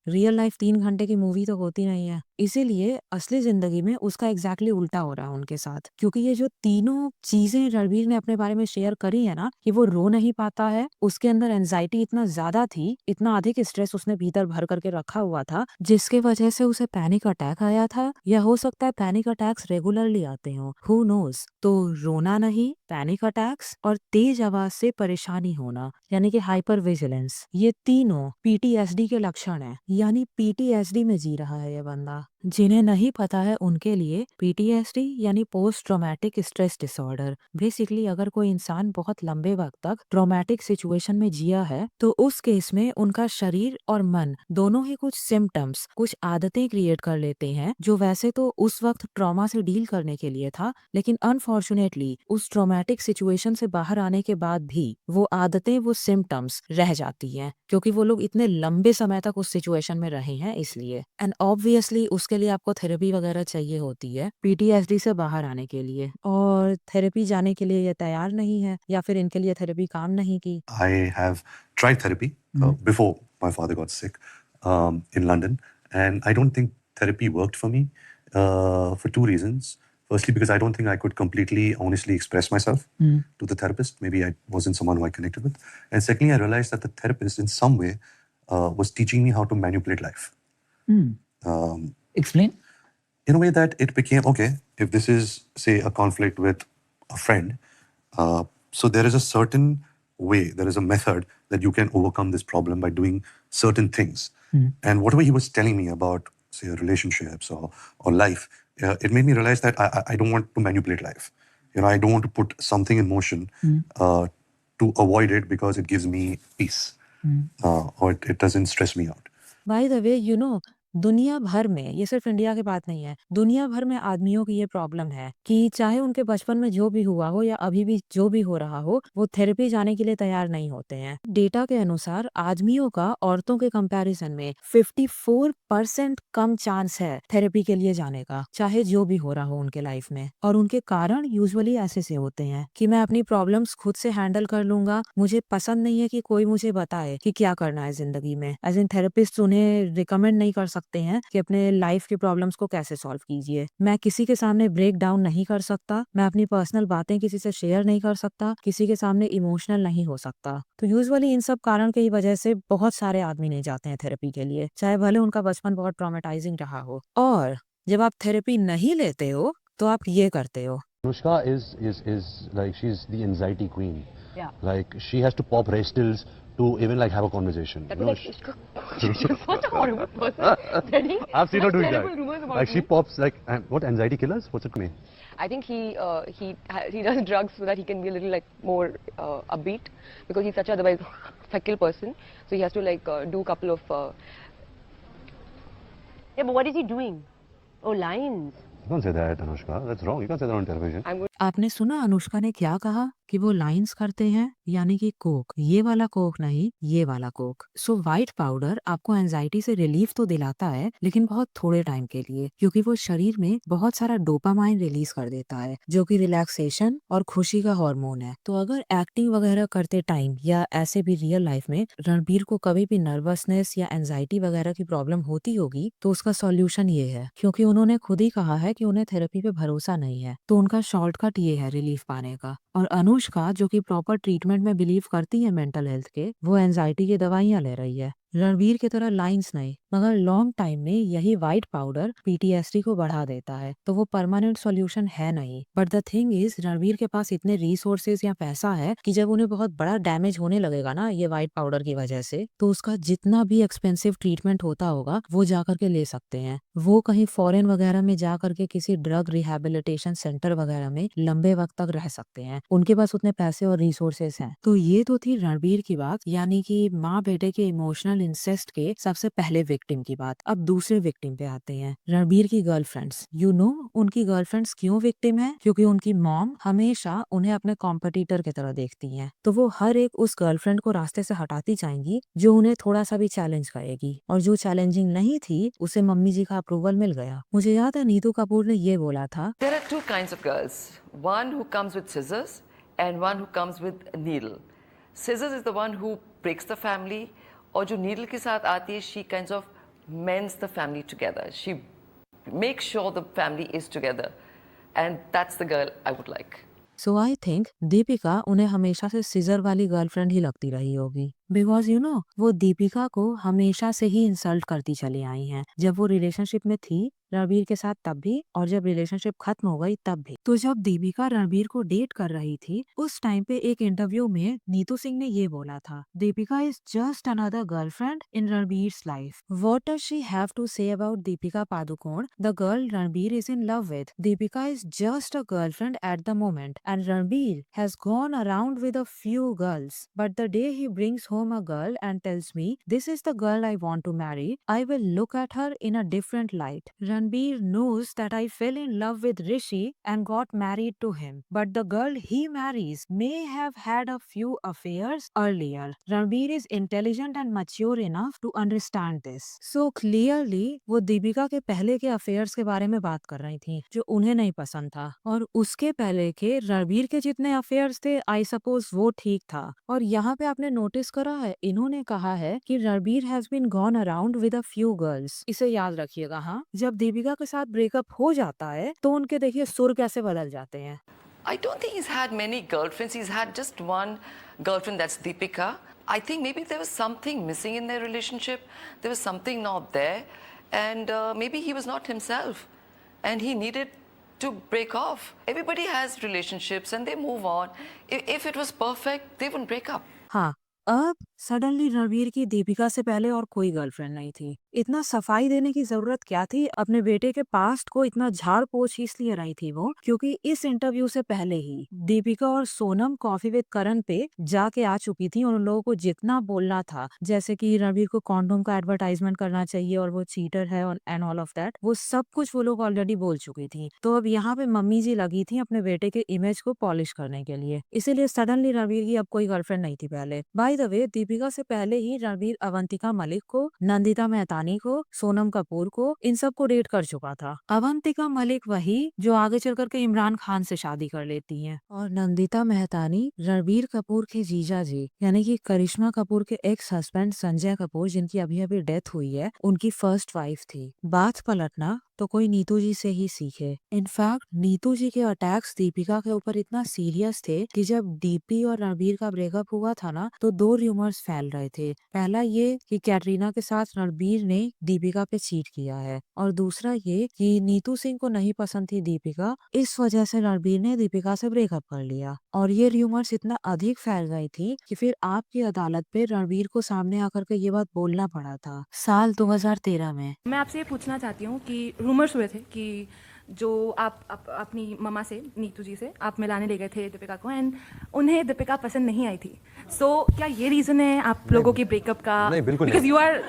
रियल लाइफ 3 घंटे की मूवी तो होती नहीं है। इसीलिए असली जिंदगी में उसका एग्जैक्टली उल्टा हो रहा है उनके साथ, क्योंकि ये जो तीनों चीजें रणबीर ने अपने बारे में शेयर करी है ना, कि वो रो नहीं पाता है, उसके अंदर एंजाइटी इतना ज्यादा थी, इतना अधिक स्ट्रेस उसने भीतर भर करके रखा हुआ था, जिसके वजह से उसे पैनिक अटैक आया था, या हो सकता है पैनिक अटैक्स रेगुलरली आते हो, हु नोज। तो रोना नहीं, पैनिक अटैक्स और तेज आवाज से परेशानी होना यानी कि हाइपर विजिलेंस, ये तीनों PTSD के लक्षण है। यानी PTSD में जी रहा है ये बंदा। जिन्हें नहीं पता है उनके लिए PTSD यानी post traumatic stress disorder. Basically अगर कोई इंसान बहुत लंबे वक्त तक ट्रॉमेटिक सिचुएशन में जिया है तो उस केस में उनका शरीर और मन दोनों ही कुछ सिम्टम्स, कुछ आदतें क्रिएट कर लेते हैं जो वैसे तो उस वक्त ट्रॉमा से डील करने के लिए था, लेकिन अनफॉर्चुनेटली उस ट्रॉमेटिक सिचुएशन से बाहर आने के बाद भी वो आदतें, वो सिम्टम्स रह जाती हैं, क्योंकि वो लोग इतने लंबे समय तक उस सिचुएशन में रहे हैं इसलिए। एंड ऑब्वियसली उसके लिए आपको थेरेपी वगैरह चाहिए होती है PTSD से बाहर आने के लिए, और थेरेपी जाने के लिए ये तैयार नहीं है, या फिर इनके लिए थेरेपी काम नहीं की। I have tried therapy before my father got sick in London, and I don't think therapy worked for me for 2 reasons. Firstly, because I don't think I could completely honestly express myself to the therapist. Maybe I wasn't someone who I connected with. And secondly, I realized that the therapist in some way was teaching me how to manipulate life. Explain. In a way that it became, okay, if this is, say, a conflict with a friend, so there is a certain way, there is a method that you can overcome this problem by doing certain things. And whatever he was telling me about, say, relationships or life, it made me realize that I don't want to manipulate life. I don't want to put something in motion to avoid it because it gives me peace or it doesn't stress me out. By the way, दुनिया भर में, ये सिर्फ India की बात नहीं है, दुनिया भर में आदमियों की ये प्रॉब्लम है कि चाहे उनके बचपन में जो भी हुआ हो या अभी भी जो भी हो रहा हो, वो थेरेपी जाने के लिए तैयार नहीं होते हैं। डेटा के अनुसार आदमियों का औरतों के कंपैरिजन में 54% कम चांस है थेरेपी के लिए जाने का, चाहे जो भी हो रहा हो उनके लाइफ में। और उनके कारण यूजुअली ऐसे से होते हैं कि मैं अपनी प्रॉब्लम्स खुद से हैंडल कर लूंगा, मुझे पसंद नहीं है कि कोई मुझे बताए कि क्या करना है जिंदगी में। एज इन थेरेपिस्ट उन्हें रिकमेंड नहीं कर सकते हैं कि अपने लाइफ की प्रॉब्लम्स को कैसे सॉल्व कीजिए। मैं किसी के सामने ब्रेक डाउन नहीं कर सकता, मैं अपनी पर्सनल बातें किसी से शेयर नहीं कर सकता, किसी के सामने इमोशनल नहीं हो सकता। तो यूजुअली इन सब कारण की वजह से बहुत सारे आदमी नहीं जाते हैं थेरेपी के लिए, चाहे भले उनका बचपन बहुत ट्रॉमेटाइजिंग रहा हो। और जब आप थेरेपी नहीं लेते हो तो आप ये करते हो। Anushka is like she's the anxiety queen. Yeah. Like she has to pop Restyl's to even like have a conversation. She's such a horrible person. I've seen her doing that. Rumors about Like she pops like what anxiety killers? What's it mean? I think he does drugs so that he can be a little like more upbeat, because he's such a otherwise fickle person. So he has to like do a couple of. Yeah, but what is he doing? Oh, lines. You can't say that, Anushka. That's wrong. You can't say that on television. आपने सुना अनुष्का ने क्या कहा कि वो lines करते हैं, यानी कि कोक, ये वाला कोक नहीं, ये वाला कोक। सो व्हाइट पाउडर आपको एंजाइटी से रिलीफ तो दिलाता है, लेकिन बहुत थोड़े टाइम के लिए, क्योंकि वो शरीर में बहुत सारा डोपामाइन रिलीज कर देता है, जो कि रिलैक्सेशन और खुशी का हार्मोन है। तो अगर एक्टिंग वगैरह करते टाइम या ऐसे भी रियल लाइफ में रणबीर को कभी भी नर्वसनेस या एंजाइटी वगैरह की प्रॉब्लम होती होगी, तो उसका सॉल्यूशन ये है, क्योंकि उन्होंने खुद ही कहा है कि उन्हें थेरेपी पे भरोसा नहीं है, तो उनका शॉर्टकट ये है रिलीफ पाने का। और अनुष्का, जो कि प्रॉपर ट्रीटमेंट में बिलीव करती है मेंटल हेल्थ के, वो एंजाइटी की दवाइयां ले रही है। रणबीर की तरह लाइंस नहीं, मगर लॉन्ग टाइम में यही व्हाइट पाउडर पीटीएसडी को बढ़ा देता है, तो वो परमानेंट सॉल्यूशन है नहीं। But the thing is, Ranbir के पास इतने रिसोर्सेज या पैसा है कि जब उन्हें बहुत बड़ा डैमेज होने लगेगा ना ये व्हाइट पाउडर की वजह से, तो उसका जितना भी एक्सपेंसिव ट्रीटमेंट होता होगा वो जाकर के ले सकते हैं। वो कहीं फॉरेन वगैरह में जाकर के किसी ड्रग रिहेबिलिटेशन सेंटर वगैरह में लंबे वक्त तक रह सकते हैं, उनके पास उतने पैसे और रिसोर्सेज हैं। तो ये तो थी रणबीर की बात, यानी कि माँ बेटे के इमोशनल इंसेस्ट के सबसे पहले विक्टिम की बात। अब दूसरे विक्टिम पे आते हैं, रणबीर की गर्लफ्रेंड्स। उनकी गर्लफ्रेंड्स क्यों विक्टिम है? क्योंकि उनकी मॉम हमेशा उन्हें अपने कॉम्पिटिटर की तरह देखती हैं, तो वो हर एक उस गर्लफ्रेंड को रास्ते से हटाती जाएंगी जो उन्हें थोड़ा सा भी चैलेंज करेगी, और जो चैलेंजिंग नहीं थी उसे मम्मी जी का अप्रूवल मिल गया। मुझे याद है नीतू कपूर ने ये बोला था, There are two kinds of girls. One who comes with scissors and one who comes with a needle. Scissors is the one who breaks the family, और जो needle के साथ आती है, she kinds of mends the family together. She makes sure the family is together, and that's the girl I would like. So I think Deepika उन्हें हमेशा से scissor वाली गर्लफ्रेंड ही लगती रही होगी, बिकॉज वो दीपिका को हमेशा से ही इंसल्ट करती चली आई हैं। जब वो रिलेशनशिप में थी रणबीर के साथ तब भी, और जब रिलेशनशिप खत्म हो गई तब भी। तो जब दीपिका रणबीर को डेट कर रही थी, उस टाइम पे एक इंटरव्यू में नीतू सिंह ने ये बोला था, Deepika is just another girlfriend in Ranbir's life. What does she have to say about Deepika Padukone, the girl Ranbir is in love with? Deepika is just a girlfriend at the moment, and Ranbir has gone around with a few girls, but the day he brings home a girl and tells me this is the girl I want to marry, I will look at her in a different light. Ranbir knows that I fell in love with Rishi and got married to him, but the girl he marries may have had a few affairs earlier. Ranbir is intelligent and mature enough to understand this. So clearly वो दीपिका के पहले के affairs के बारे में बात कर रही थी जो उन्हें नहीं पसंद था, और उसके पहले के रणबीर के जितने अफेयर्स थे आई सपोज वो ठीक था। और यहाँ पे आपने नोटिस करा है, इन्होंने कहा है कि Ranbir has been gone around with a few girls. इसे याद रखिएगा। हाँ, जब दीपिका के साथ ब्रेकअप हो जाता है तो उनके देखिए सुर कैसे बदल जाते हैं। I don't think he's had many girlfriends. He's had just one girlfriend, that's Deepika. I think maybe there was something missing in their relationship. There was something not there. And maybe he was not himself. And he needed to break off. Everybody has relationships and they move on. If it was perfect, they wouldn't break up. हाँ, अब suddenly Ranbir की दीपिका से पहले और कोई girlfriend नहीं थी। इतना सफाई देने की जरूरत क्या थी? अपने बेटे के पास्ट को इतना झाड़ पोछ इसलिए रही थी वो, क्योंकि इस इंटरव्यू से पहले ही दीपिका और सोनम कॉफी विद करण पे जाके आ चुकी थी, और उन लोगों को जितना बोलना था, जैसे कि रणबीर को कॉन्डोम का एडवर्टाइजमेंट करना चाहिए और वो चीटर है एंड ऑल ऑफ दैट, वो सब कुछ वो लोग ऑलरेडी बोल चुकी थी। तो अब यहाँ पे मम्मी जी लगी थी अपने बेटे के इमेज को पॉलिश करने के लिए, इसीलिए सडनली रणबीर की अब कोई गर्लफ्रेंड नहीं थी पहले। बाय द वे, दीपिका से पहले ही रणबीर अवंतिका मलिक को, नंदिता मेहतानी को, सोनम कपूर को, इन सब को डेट कर चुका था। अवंतिका मलिक वही जो आगे चल करके इमरान खान से शादी कर लेती हैं, और नंदिता मेहतानी रणबीर कपूर के जीजा जी यानी कि करिश्मा कपूर के एक्स हस्बैंड संजय कपूर, जिनकी अभी अभी डेथ हुई है, उनकी फर्स्ट वाइफ थी। बात पलटना तो कोई नीतू जी से ही सीखे। इनफैक्ट नीतू जी के अटैक्स दीपिका के ऊपर इतना सीरियस थे कि जब डीपी और रणबीर का ब्रेकअप हुआ था ना, तो दो रूमर्स फैल रहे थे। पहला ये कि कैटरीना के साथ रणबीर ने दीपिका पे चीट किया है, और दूसरा ये कि नीतू सिंह को नहीं पसंद थी दीपिका, इस वजह से रणबीर ने दीपिका से ब्रेकअप कर लिया। और ये रूमर्स इतना अधिक फैल गई थी कि फिर आपकी अदालत पे रणबीर को सामने आकर के ये बात बोलना पड़ा था साल 2013 में। मैं आपसे ये पूछना चाहती हूँ कि रूमर्स हुए थे कि जो आप अपनी मम्मा से, नीतू जी से, आप मिलाने ले गए थे दीपिका को, एंड उन्हें दीपिका पसंद नहीं आई थी। सो क्या ये रीजन है आप लोगों के ब्रेकअप का? नहीं, बिल्कुल because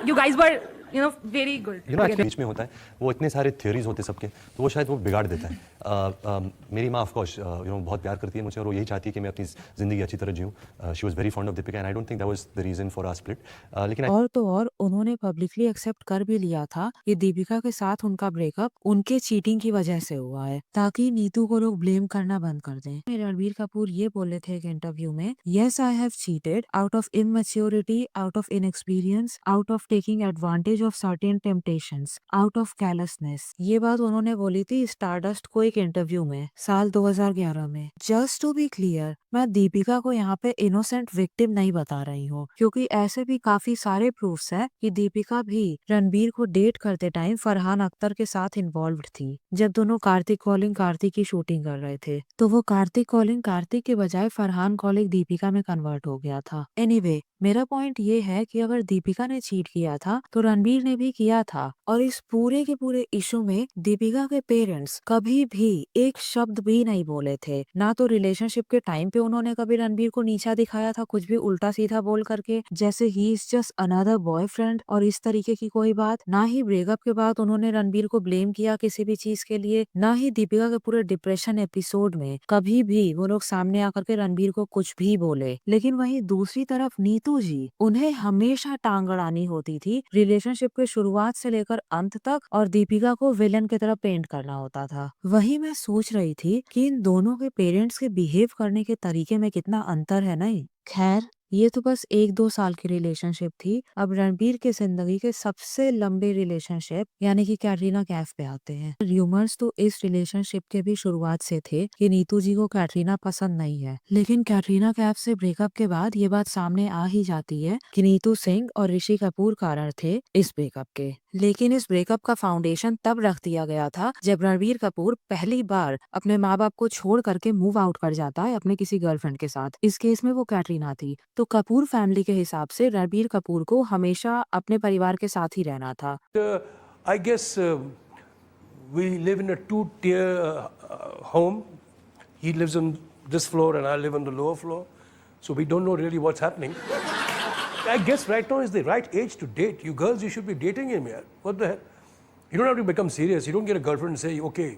you guys were very good. Actually बीच में होता है, वो इतने सारे थ्योरीज होते हैं सबके, तो वो शायद वो बिगाड़ देता है। मेरी माँ ऑफ कोर्स बहुत प्यार करती है मुझे, और वो यही चाहती है कि मैं अपनी ज़िंदगी अच्छी तरह जीऊँ। She was very fond of Deepika and I don't think that was the reason for our split. लेकिन और तो और उन्होंने पब्लिकली एक्सेप्ट कर भी लिया था कि दीपिका के साथ उनका ब्रेकअप उनके चीटिंग की वजह से हुआ है, ताकि नीतू को लोग ब्लेम करना बंद कर दें। रणबीर कपूर ये बोले थे एक इंटरव्यू में, yes I have cheated out of immaturity, out of inexperience, out of taking advantage of certain temptations, out of callousness. ये बात उन्होंने बोली थी स्टारडस्ट को एक इंटरव्यू में साल 2011 में। जस्ट टू बी क्लियर, मैं दीपिका को यहाँ पे इनोसेंट विक्टिम नहीं बता रही हूँ, क्योंकि ऐसे भी काफी सारे प्रूफ्स है कि दीपिका भी रणबीर को डेट करते टाइम फरहान अख्तर के साथ इन्वॉल्व्ड थी। जब दोनों कार्तिक कॉलिंग कार्तिक की शूटिंग कर रहे थे, तो वो कार्तिक कॉलिंग कार्तिक के बजाय फरहान कॉलिंग दीपिका में कन्वर्ट हो गया था। एनीवे, मेरा पॉइंट ये है कि अगर दीपिका ने चीट किया था तो रणबीर ने भी किया था, और इस पूरे के पूरे इशू में दीपिका के पेरेंट्स कभी भी एक शब्द भी नहीं बोले थे। ना तो रिलेशनशिप के टाइम पे उन्होंने कभी रणबीर को नीचा दिखाया था कुछ भी उल्टा सीधा बोल करके, जैसे he is just another boyfriend और इस तरीके की कोई बात। ना ही ब्रेकअप के बाद उन्होंने रणबीर को ब्लेम किया किसी भी चीज के लिए। ना ही दीपिका के पूरे डिप्रेशन एपिसोड में कभी भी वो लोग सामने आकर के रणबीर को कुछ भी बोले। लेकिन वहीं दूसरी तरफ नीतू जी, उन्हें हमेशा टांग अड़ानी होती थी रिलेशनशिप के शुरुआत से लेकर अंत तक, और दीपिका को विलन की तरह पेंट करना होता था। वही मैं सोच रही थी कि इन दोनों के पेरेंट्स के बिहेव करने के तरीके में कितना अंतर है। नहीं, खैर ये तो बस 1-2 साल की रिलेशनशिप थी। अब रणबीर की जिंदगी के सबसे लंबे रिलेशनशिप यानी कि कैटरीना कैफ पे आते हैं। र्यूमर्स तो इस रिलेशनशिप के भी शुरुआत से थे कि नीतू जी को कैटरीना पसंद नहीं है, लेकिन कैटरीना कैफ से ब्रेकअप के बाद ये बात सामने आ ही जाती है कि नीतू सिंह और ऋषि कपूर कारण थे इस ब्रेकअप के। लेकिन इस ब्रेकअप का फाउंडेशन तब रख दिया गया था जब रणबीर कपूर पहली बार अपने माँ बाप को छोड़ करके मूव आउट कर जाता है अपने किसी गर्लफ्रेंड के साथ। इस केस में वो कैटरीना थी। तो कपूर फैमिली के हिसाब से रणबीर कपूर को हमेशा अपने परिवार के साथ ही रहना था। I guess we live in a two-tier home. He lives on this floor and I live on the lower floor. So we don't know really what's happening. I guess right now is the right age to date. You girls, you should be dating him, yeah. What the hell? You don't have to become serious. You don't get a girlfriend and say, okay.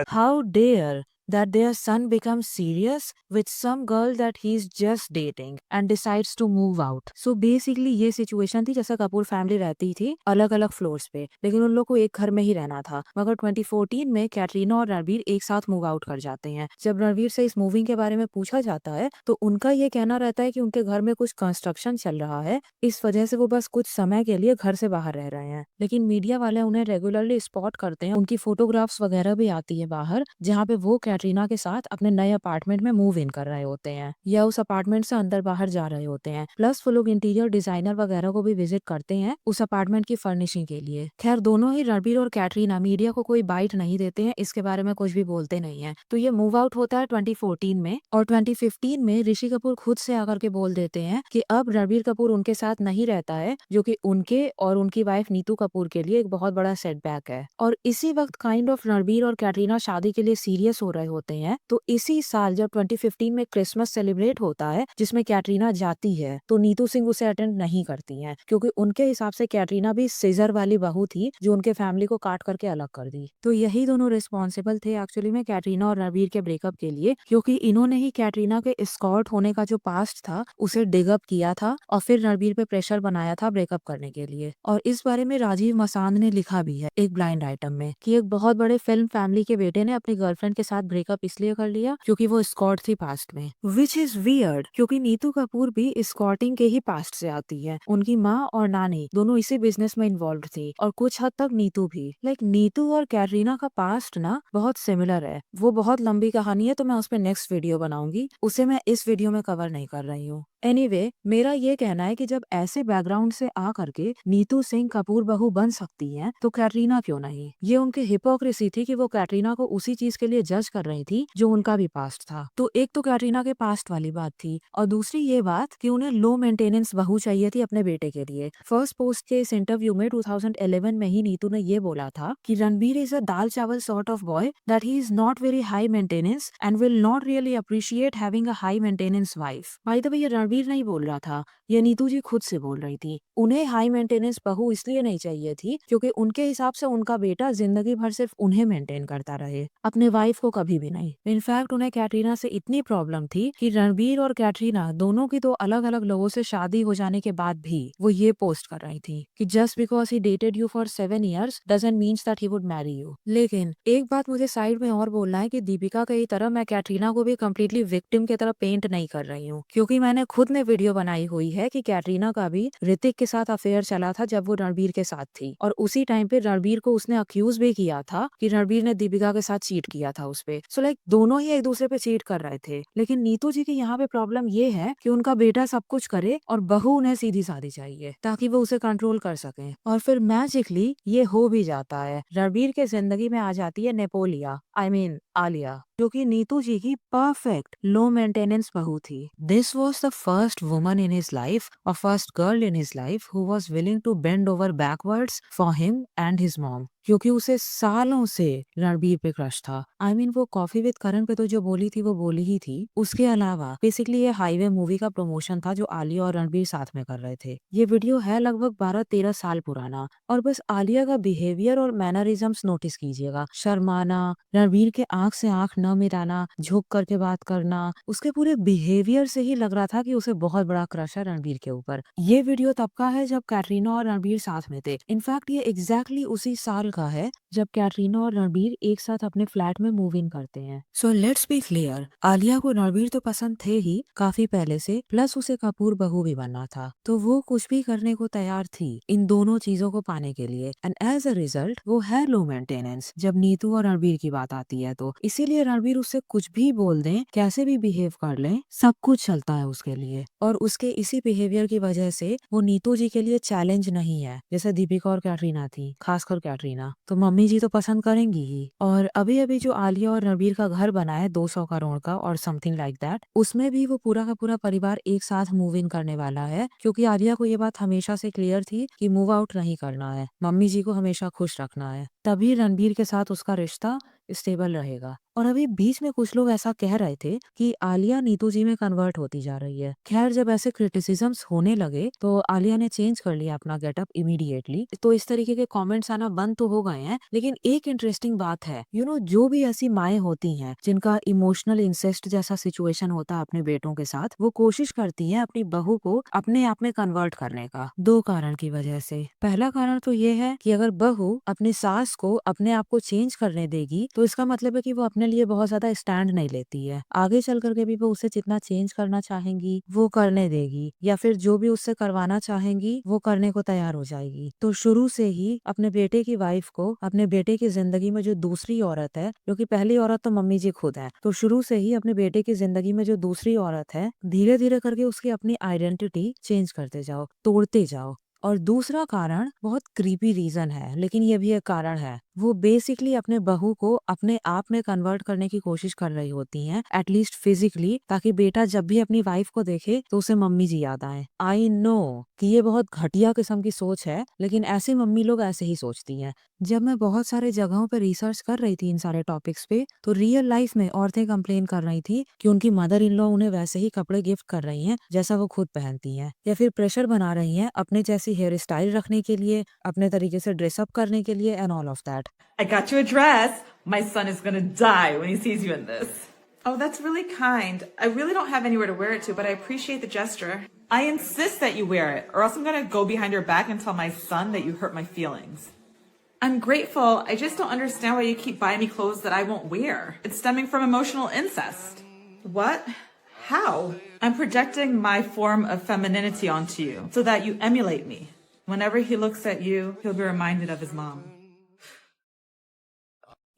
How dare that their son becomes serious with some girl that he's just dating and decides to move out. So basically ये situation थी जैसा Kapoor family रहती थी अलग अलग floors पे, लेकिन उन लोग को एक घर में ही रहना था। मगर 2014 में कैटरीना और रणबीर एक साथ मूव आउट कर जाते हैं। जब रणबीर से इस मूविंग के बारे में पूछा जाता है तो उनका ये कहना रहता है कि उनके घर में कुछ कंस्ट्रक्शन चल रहा है, इस वजह से वो बस कुछ समय के लिए घर से बाहर रह रहे हैं। लेकिन मीडिया वाले उन्हें रेगुलरली स्पॉट करते हैं, उनकी फोटोग्राफ्स वगैरह भी आती है बाहर, जहाँ पे वो कैटरीना के साथ अपने नए अपार्टमेंट में मूव इन कर रहे होते हैं या उस अपार्टमेंट से अंदर बाहर जा रहे होते हैं। प्लस वो लोग इंटीरियर डिजाइनर वगैरह को भी विजिट करते हैं उस अपार्टमेंट की फर्निशिंग के लिए। खैर दोनों ही रणबीर और कैटरीना मीडिया को कोई बाइट नहीं देते हैं, इसके बारे में कुछ भी बोलते नहीं है। तो ये मूव आउट होता है 2014 में, और 2015 में ऋषि कपूर खुद से आकर के बोल देते हैं कि अब रणबीर कपूर उनके साथ नहीं रहता है, जो कि उनके और उनकी वाइफ नीतू कपूर के लिए एक बहुत बड़ा सेटबैक है। और इसी वक्त काइंड ऑफ रणबीर और कैटरीना शादी के लिए सीरियस हो रहे होते हैं। तो इसी साल जब 2015 में क्रिसमस सेलिब्रेट होता है जिसमें कैटरीना जाती है, तो नीतू सिंह उसे अटेंड नहीं करती हैं, क्योंकि उनके हिसाब से कैटरीना भी सीजर वाली बहू थी जो उनके फैमिली को काट करके अलग कर दी। तो यही दोनों रिस्पॉन्सिबल थे एक्चुअली में कैटरीना और रणबीर के ब्रेकअप के लिए, क्योंकि इन्होंने ही कैटरीना के एस्कॉर्ट होने का जो पास्ट था उसे डिग अप किया था और फिर रणबीर पे प्रेशर बनाया था ब्रेकअप करने के लिए। और इस बारे में राजीव मसांद ने लिखा भी है एक ब्लाइंड आइटम में कि एक बहुत बड़े फिल्म फैमिली के बेटे ने अपनी गर्लफ्रेंड के साथ ब्रेकअप इसलिए कर लिया क्योंकि वो एस्कॉर्ट थी पास्ट में, विच इज वियर्ड, क्योंकि नीतू कपूर भी एस्कॉर्टिंग के ही पास्ट से आती है। उनकी माँ और नानी दोनों इसी बिजनेस में इन्वॉल्व थी और कुछ हद तक नीतू भी। नीतू और कैटरीना का पास्ट ना बहुत सिमिलर है। वो बहुत लंबी कहानी है, तो मैं उस पर नेक्स्ट वीडियो बनाऊंगी, उसे मैं इस वीडियो में कवर नहीं कर रही हूँ। एनीवे, मेरा ये कहना है कि जब ऐसे बैकग्राउंड से आ करके नीतू सिंह कपूर बहू बन सकती हैं, तो कैटरीना क्यों नहीं। ये उनकी हिपोक्रेसी थी कि वो कैटरीना को उसी चीज के लिए जज कर कर रही थी जो उनका भी पास्ट था। तो एक तो कैटरीना के पास्ट वाली बात थी और दूसरी ये बात कि उन्हें लो मेंटेनेंस बहू चाहिए थी अपने बेटे के लिए। फर्स्ट पोस्ट के इस इंटरव्यू में 2011 में ही नीतू ने ये बोला था कि रणबीर इज अ दाल चावल sort of boy, that he is not very high maintenance and will not really appreciate having a high maintenance wife. By the way ये रणबीर नहीं बोल रहा था, ये नीतू जी खुद से बोल रही थी। उन्हें हाई मेंटेनेंस बहू इसलिए नहीं चाहिए थी क्योंकि उनके हिसाब से उनका बेटा जिंदगी भर सिर्फ उन्हें मेंटेन करता रहे, अपने वाइफ को कभी भी नहीं। इनफैक्ट उन्हें कैटरीना से इतनी प्रॉब्लम थी कि रणबीर और कैटरीना दोनों की तो अलग अलग लोगों से शादी हो जाने के बाद भी वो ये पोस्ट कर रही थी कि just because he dated you for 7 years doesn't means that he would marry you. लेकिन एक बात मुझे साइड में और बोलना है कि दीपिका की तरह मैं कैटरीना को भी कम्प्लीटली विक्टिम की तरह पेंट नहीं कर रही हूँ, क्योंकि मैंने खुद ने वीडियो बनाई हुई है कि कैटरीना का भी ऋतिक के साथ अफेयर चला था जब वो रणबीर के साथ थी, और उसी टाइम पे रणबीर को उसने अक्यूज भी किया था कि रणबीर ने दीपिका के साथ चीट किया था उस पे। सो लाइक दोनों ही एक दूसरे पे चीट कर रहे थे। लेकिन नीतू जी की यहाँ पे प्रॉब्लम ये है कि उनका बेटा सब कुछ करे और बहू उन्हें सीधी सादी चाहिए ताकि वो उसे कंट्रोल कर सके, और फिर मैजिकली ये हो भी जाता है। रणबीर के जिंदगी में आ जाती है नेपोलिया, आई मीन आलिया, जो कि नीतू जी की परफेक्ट लो मेंटेनेंस बहू थी। This was the first woman in his life और first girl in his life who was willing to bend over backwards for him and his mom, क्योंकि उसे सालों से रणबीर पे क्रश था। आई मीन वो कॉफी विद करण पे तो जो बोली थी वो बोली ही थी। उसके अलावा बेसिकली ये हाईवे मूवी का प्रमोशन था जो आलिया और रणबीर साथ में कर रहे थे। ये वीडियो है लगभग 12-13 साल पुराना, और बस आलिया का बिहेवियर और मैनरिज्म्स नोटिस कीजिएगा। शर्माना, रणबीर के आंख से आंख न मिलाना, झुक करके बात करना, उसके पूरे बिहेवियर से ही लग रहा था कि उसे बहुत बड़ा क्रश है रणबीर के ऊपर। ये वीडियो तब का है जब कैटरीना और रणबीर साथ में थे। इनफैक्ट ये एग्जैक्टली उसी साल का है जब कैटरीना और रणबीर एक साथ अपने फ्लैट में मूव इन करते हैं। So let's be clear, Alia को रणबीर तो पसंद थे ही काफी पहले से, प्लस उसे कपूर बहू भी बनना था, तो वो कुछ भी करने को तैयार थी इन दोनों चीजों को पाने के लिए। एंड एज अ रिजल्ट वो है लो मेंटेनेंस जब नीतू और रणबीर की बात आती है तो। इसीलिए रणबीर उससे कुछ भी बोल दें, कैसे भी बिहेव कर ले, सब कुछ चलता है उसके लिए। और उसके इसी बिहेवियर की वजह से वो नीतू जी के लिए चैलेंज नहीं है जैसे दीपिका और कैटरीना थी, खासकर कैटरीना तो मम्मी जी तो पसंद करेंगी ही। और अभी अभी जो आलिया और रणबीर का घर बना है 200 करोड़ का और समथिंग लाइक दैट, उसमें भी वो पूरा का पूरा परिवार एक साथ मूव इन करने वाला है, क्योंकि आलिया को ये बात हमेशा से क्लियर थी कि मूव आउट नहीं करना है, मम्मी जी को हमेशा खुश रखना है, तभी रणबीर के साथ उसका रिश्ता स्टेबल रहेगा। और अभी बीच में कुछ लोग ऐसा कह रहे थे कि आलिया नीतू जी में कन्वर्ट होती जा रही है। खैर जब ऐसे क्रिटिसिज्म्स होने लगे तो आलिया ने चेंज कर लिया अपना गेटअप इमीडिएटली, तो इस तरीके के कमेंट्स आना बंद तो हो गए हैं। लेकिन एक इंटरेस्टिंग बात है, जो भी ऐसी माएँ होती हैं जिनका इमोशनल इंसेस्ट जैसा सिचुएशन होता है अपने बेटों के साथ, वो कोशिश करती है अपनी बहू को अपने आप में कन्वर्ट करने का, 2 कारण की वजह से। पहला कारण तो ये है कि अगर बहू अपनी सास को अपने आप को चेंज करने देगी तो इसका मतलब है कि वो अपने लिए बहुत ज्यादा स्टैंड नहीं लेती है, आगे चल करके भी वो उसे जितना चेंज करना चाहेंगी वो करने देगी, या फिर जो भी उससे करवाना चाहेंगी वो करने को तैयार हो जाएगी। तो शुरू से ही अपने बेटे की वाइफ को, अपने बेटे की जिंदगी में जो दूसरी औरत है, क्योंकि पहली औरत तो मम्मी जी खुद है, तो शुरू से ही अपने बेटे की जिंदगी में जो दूसरी औरत है धीरे धीरे करके उसकी अपनी आइडेंटिटी चेंज करते जाओ, तोड़ते जाओ। और दूसरा कारण बहुत क्रीपी रीजन है, लेकिन ये भी एक कारण है, वो बेसिकली अपने बहू को अपने आप में कन्वर्ट करने की कोशिश कर रही होती हैं, एटलीस्ट फिजिकली, ताकि बेटा जब भी अपनी वाइफ को देखे तो उसे मम्मी जी याद आए। आई नो कि ये बहुत घटिया किस्म की सोच है, लेकिन ऐसे मम्मी लोग ऐसे ही सोचती हैं। जब मैं बहुत सारे जगहों पर रिसर्च कर रही थी इन सारे टॉपिक्स पे, तो रियल लाइफ में औरतें कंप्लेन कर रही थी कि उनकी मदर इन लॉ उन्हें वैसे ही कपड़े गिफ्ट कर रही हैं जैसा वो खुद पहनती हैं, या फिर प्रेशर बना रही हैं अपने जैसी हेयर स्टाइल रखने के लिए, अपने तरीके से ड्रेसअप करने के लिए, and all of that. I got you a dress. My son is gonna die when he sees you in this. Oh, that's really kind. I really don't have anywhere to wear it to, but I appreciate the gesture. I insist that you wear it, or else I'm gonna go behind your back and tell my son that you hurt my feelings. I'm grateful. I just don't understand why you keep buying me clothes that I won't wear. It's stemming from emotional incest. What? How? I'm projecting my form of femininity onto you so that you emulate me. Whenever he looks at you, he'll be reminded of his mom.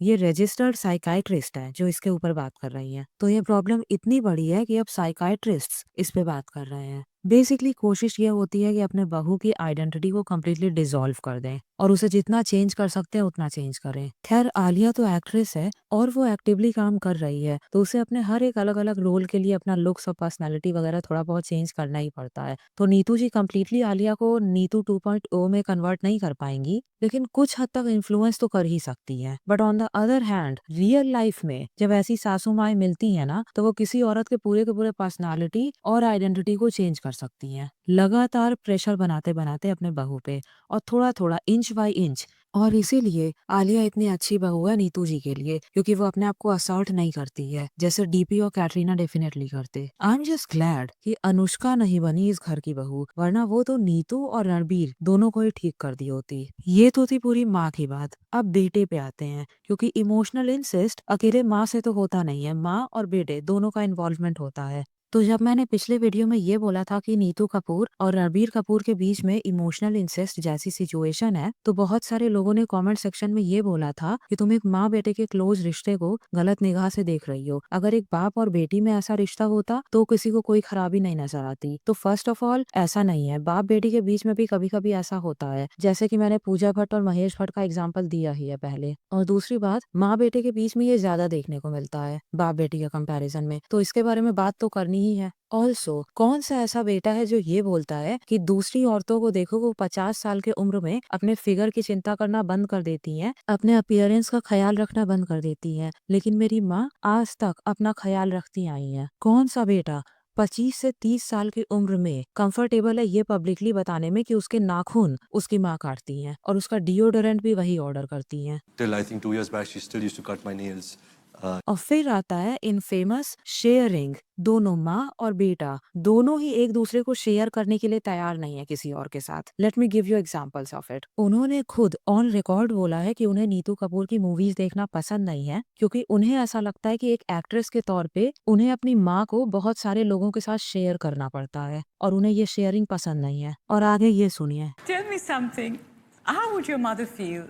ये registered psychiatrist है जो इसके ऊपर बात कर रही हैं, तो ये प्रॉब्लम इतनी बड़ी है कि अब साइकाइट्रिस्ट्स इस पे बात कर रहे हैं। बेसिकली कोशिश ये होती है कि अपने बहू की आइडेंटिटी को कम्प्लीटली डिसॉल्व कर दें, और उसे जितना चेंज कर सकते हैं उतना चेंज करें। खैर आलिया तो एक्ट्रेस है और वो एक्टिवली काम कर रही है, तो उसे अपने हर एक अलग अलग रोल के लिए अपना लुक्स और पर्सनैलिटी वगैरह थोड़ा बहुत चेंज करना ही पड़ता है। तो नीतू जी कम्प्लीटली आलिया को नीतू 2.0 में कन्वर्ट नहीं कर पाएंगी, लेकिन कुछ हद तक इन्फ्लुएंस तो कर ही सकती है। But on the other hand real life में जब ऐसी सासू माएं मिलती है ना, तो वो किसी औरत के पूरे पर्सनालिटी और आइडेंटिटी को चेंज कर सकती हैं, लगातार प्रेशर बनाते बनाते अपने बहू पे, और थोड़ा थोड़ा इंच बाय इंच। और इसीलिए आलिया इतनी अच्छी बहू है नीतू जी के लिए, क्योंकि वो अपने आप को असर्ट नहीं करती है जैसे डीपी और कैटरीना डेफिनेटली करते। आई एम जस्ट ग्लैड कि अनुष्का नहीं बनी इस घर की बहू, वरना वो तो नीतू और रणबीर दोनों को ही ठीक कर दी होती। ये तो थी पूरी माँ की बात। अब बेटे पे आते हैं, क्योंकि इमोशनल इंसिस्ट अकेले माँ से तो होता नहीं है, माँ और बेटे दोनों का इन्वॉल्वमेंट होता है। तो जब मैंने पिछले वीडियो में ये बोला था कि नीतू कपूर और रणबीर कपूर के बीच में इमोशनल इंसेस्ट जैसी सिचुएशन है, तो बहुत सारे लोगों ने कमेंट सेक्शन में ये बोला था कि तुम एक माँ बेटे के क्लोज रिश्ते को गलत निगाह से देख रही हो। अगर एक बाप और बेटी में ऐसा रिश्ता होता तो किसी को कोई खराबी नहीं नजर आती। तो फर्स्ट ऑफ ऑल ऐसा नहीं है, बाप बेटी के बीच में भी कभी कभी ऐसा होता है, जैसे कि मैंने पूजा भट्ट और महेश भट्ट का एग्जाम्पल दिया ही है पहले। और दूसरी बात, माँ बेटे के बीच में ये ज्यादा देखने को मिलता है बाप बेटी के कंपैरिजन में, तो इसके बारे में बात तो करनी ही है। ऑल्सो कौन सा ऐसा बेटा है जो ये बोलता है कि दूसरी औरतों को देखो वो 50 साल के उम्र में अपने फिगर की चिंता करना बंद कर देती हैं, अपने अपीयरेंस का ख्याल रखना बंद कर देती हैं, लेकिन मेरी माँ आज तक अपना ख्याल रखती आई है। कौन सा बेटा 25 से 30 साल की उम्र में कंफर्टेबल है ये पब्लिकली बताने में कि उसके नाखून उसकी माँ काटती हैं और उसका डिओडोरेंट भी वही ऑर्डर करती हैं। Till I think 2 years back, she still used to cut my nails. और फिर आता है इनफेमस शेयरिंग। दोनों माँ और बेटा दोनों ही एक दूसरे को शेयर करने के लिए तैयार नहीं है किसी और के साथ। Let me give you examples of it. उन्होंने खुद ऑन रिकॉर्ड बोला है कि उन्हें नीतू कपूर की मूवीज देखना पसंद नहीं है, क्योंकि उन्हें ऐसा लगता है कि एक एक्ट्रेस के तौर पे उन्हें अपनी माँ को बहुत सारे लोगों के साथ शेयर करना पड़ता है और उन्हें ये शेयरिंग पसंद नहीं है। और आगे ये सुनिए। Tell me something. How would your mother feel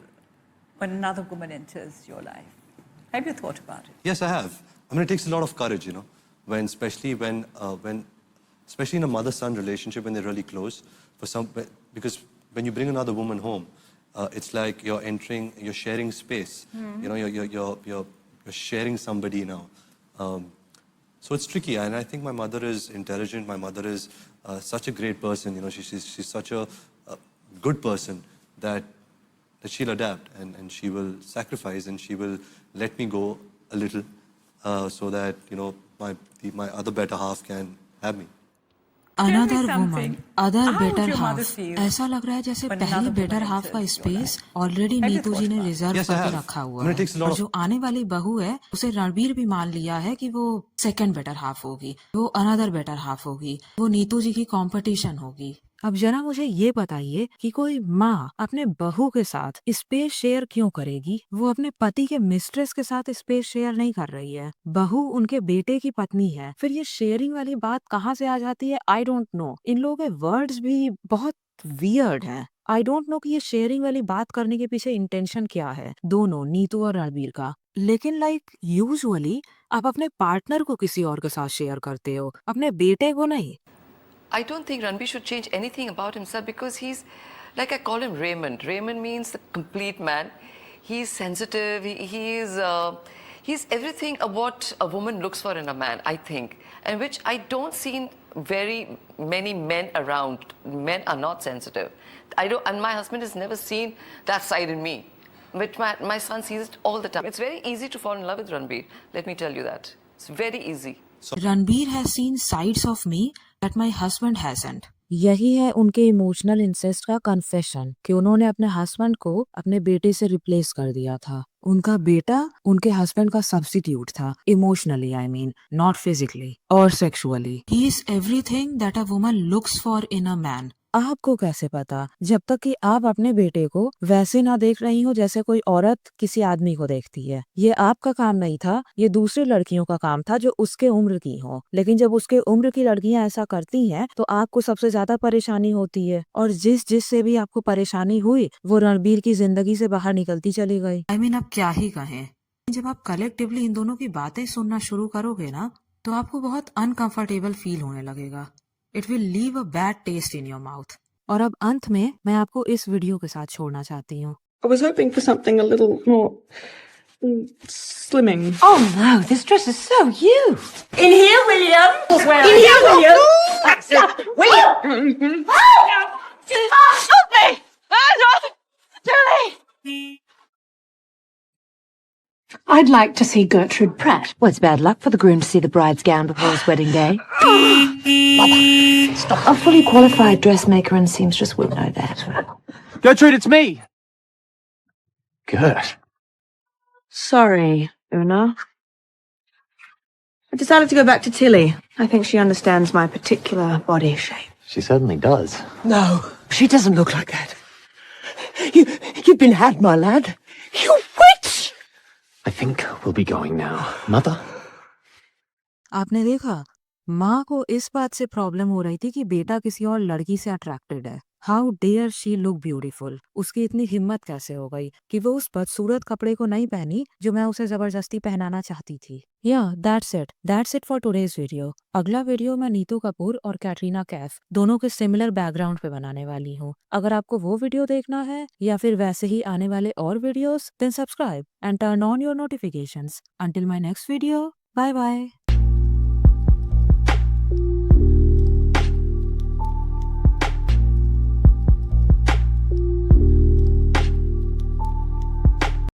when another woman enters your life? Have you thought about it? Yes, I have. I mean, it takes a lot of courage, you know, especially in a mother-son relationship when they're really close. Because when you bring another woman home, it's like you're sharing space. You know, you're sharing somebody now. So it's tricky, and I think my mother is intelligent. My mother is such a great person. You know, she's such a good person that she'll adapt and she will sacrifice and she will let me go a little so that, you know, my other better half can have me. Another woman, other better half. ऐसा लग रहा है जैसे पहली better half का space already Neetu जी ने reserve करके रखा हुआ है, और जो आने वाली बहू है उसे रणबीर भी मान लिया है कि वो सेकंड बेटर हाफ होगी, वो अनदर बेटर हाफ होगी, वो नीतू जी की कंपटीशन होगी। अब जरा मुझे ये बताइए कि कोई माँ अपने बहू के साथ स्पेस शेयर क्यों करेगी? वो अपने पति के मिस्ट्रेस के साथ स्पेस शेयर नहीं कर रही है, बहू उनके बेटे की पत्नी है। फिर ये शेयरिंग वाली बात कहाँ से आ जाती है? I don't know. इन लोगों के वर्ड्स भी बहुत वियर्ड हैं। आई डोंट नो कि ये शेयरिंग वाली बात करने के पीछे इंटेंशन क्या है दोनों नीतू और रणबीर का। लेकिन लाइक यूजुअली आप अपने पार्टनर को किसी और के साथ शेयर करते हो, अपने बेटे को नहीं। I don't think Ranbir should change anything about himself because he's, like I call him Raymond. Raymond means the complete man. He's sensitive. He's everything of what a woman looks for in a man, I think, and which I don't see in very many men around. Men are not sensitive. And my husband has never seen that side in me. But my son sees it all the time. It's very easy to fall in love with Ranbir. Let me tell you that. It's very easy. Ranbir has seen sides of me that my husband hasn't. यही है उनके emotional incest का confession कि उन्होंने अपने husband को अपने बेटे से रिप्लेस कर दिया था। उनका बेटा उनके हस्बैंड का सब्स्टिट्यूट था, emotionally I mean, not physically और sexually. He is everything that a woman looks for in a man. आपको कैसे पता जब तक कि आप अपने बेटे को वैसे ना देख रही हो जैसे कोई औरत किसी आदमी को देखती है? ये आपका काम नहीं था, ये दूसरी लड़कियों का काम था जो उसके उम्र की हो। लेकिन जब उसके उम्र की लड़कियां ऐसा करती हैं तो आपको सबसे ज्यादा परेशानी होती है, और जिससे भी आपको परेशानी हुई वो रणबीर की जिंदगी से बाहर निकलती चली गई। आई मीन अब क्या ही कहें। जब आप कलेक्टिवली इन दोनों की बातें सुनना शुरू करोगे ना, तो आपको बहुत अनकंफर्टेबल फील होने लगेगा। It will leave a bad taste in your mouth. और अब अंत में मैं आपको इस वीडियो के साथ छोड़ना चाहती हूँ। I was hoping for something a little more slimming. Oh no, this dress is so you. In here, William. In here, William. That's it. William. Stop me! Julie! I'd like to see Gertrude Pratt. Well, it's bad luck for the groom to see the bride's gown before his wedding day. Mother, stop. A fully qualified dressmaker and seamstress will know that. Gertrude, it's me. Gert. Sorry, Una. I decided to go back to Tilly. I think she understands my particular body shape. She certainly does. No, she doesn't look like that. You've been had, my lad. You witch! I think we'll be going now. Mother? आपने देखा, माँ को इस बात से problem हो रही थी कि बेटा किसी और लड़की से अट्रैक्टेड है। How dare she look beautiful. उसकी इतनी हिम्मत कैसे हो गई कि वो उस बदसूरत कपड़े को नहीं पहनी जो मैं उसे जबरदस्ती पहनाना चाहती थी। That's it for today's video. अगला वीडियो मैं नीतू कपूर और कैटरीना कैफ दोनों के सिमिलर बैकग्राउंड पे बनाने वाली हूँ। अगर आपको वो वीडियो देखना है या फिर वैसे ही आने वाले और videos, then subscribe and turn on your notifications. Until my next video, bye bye.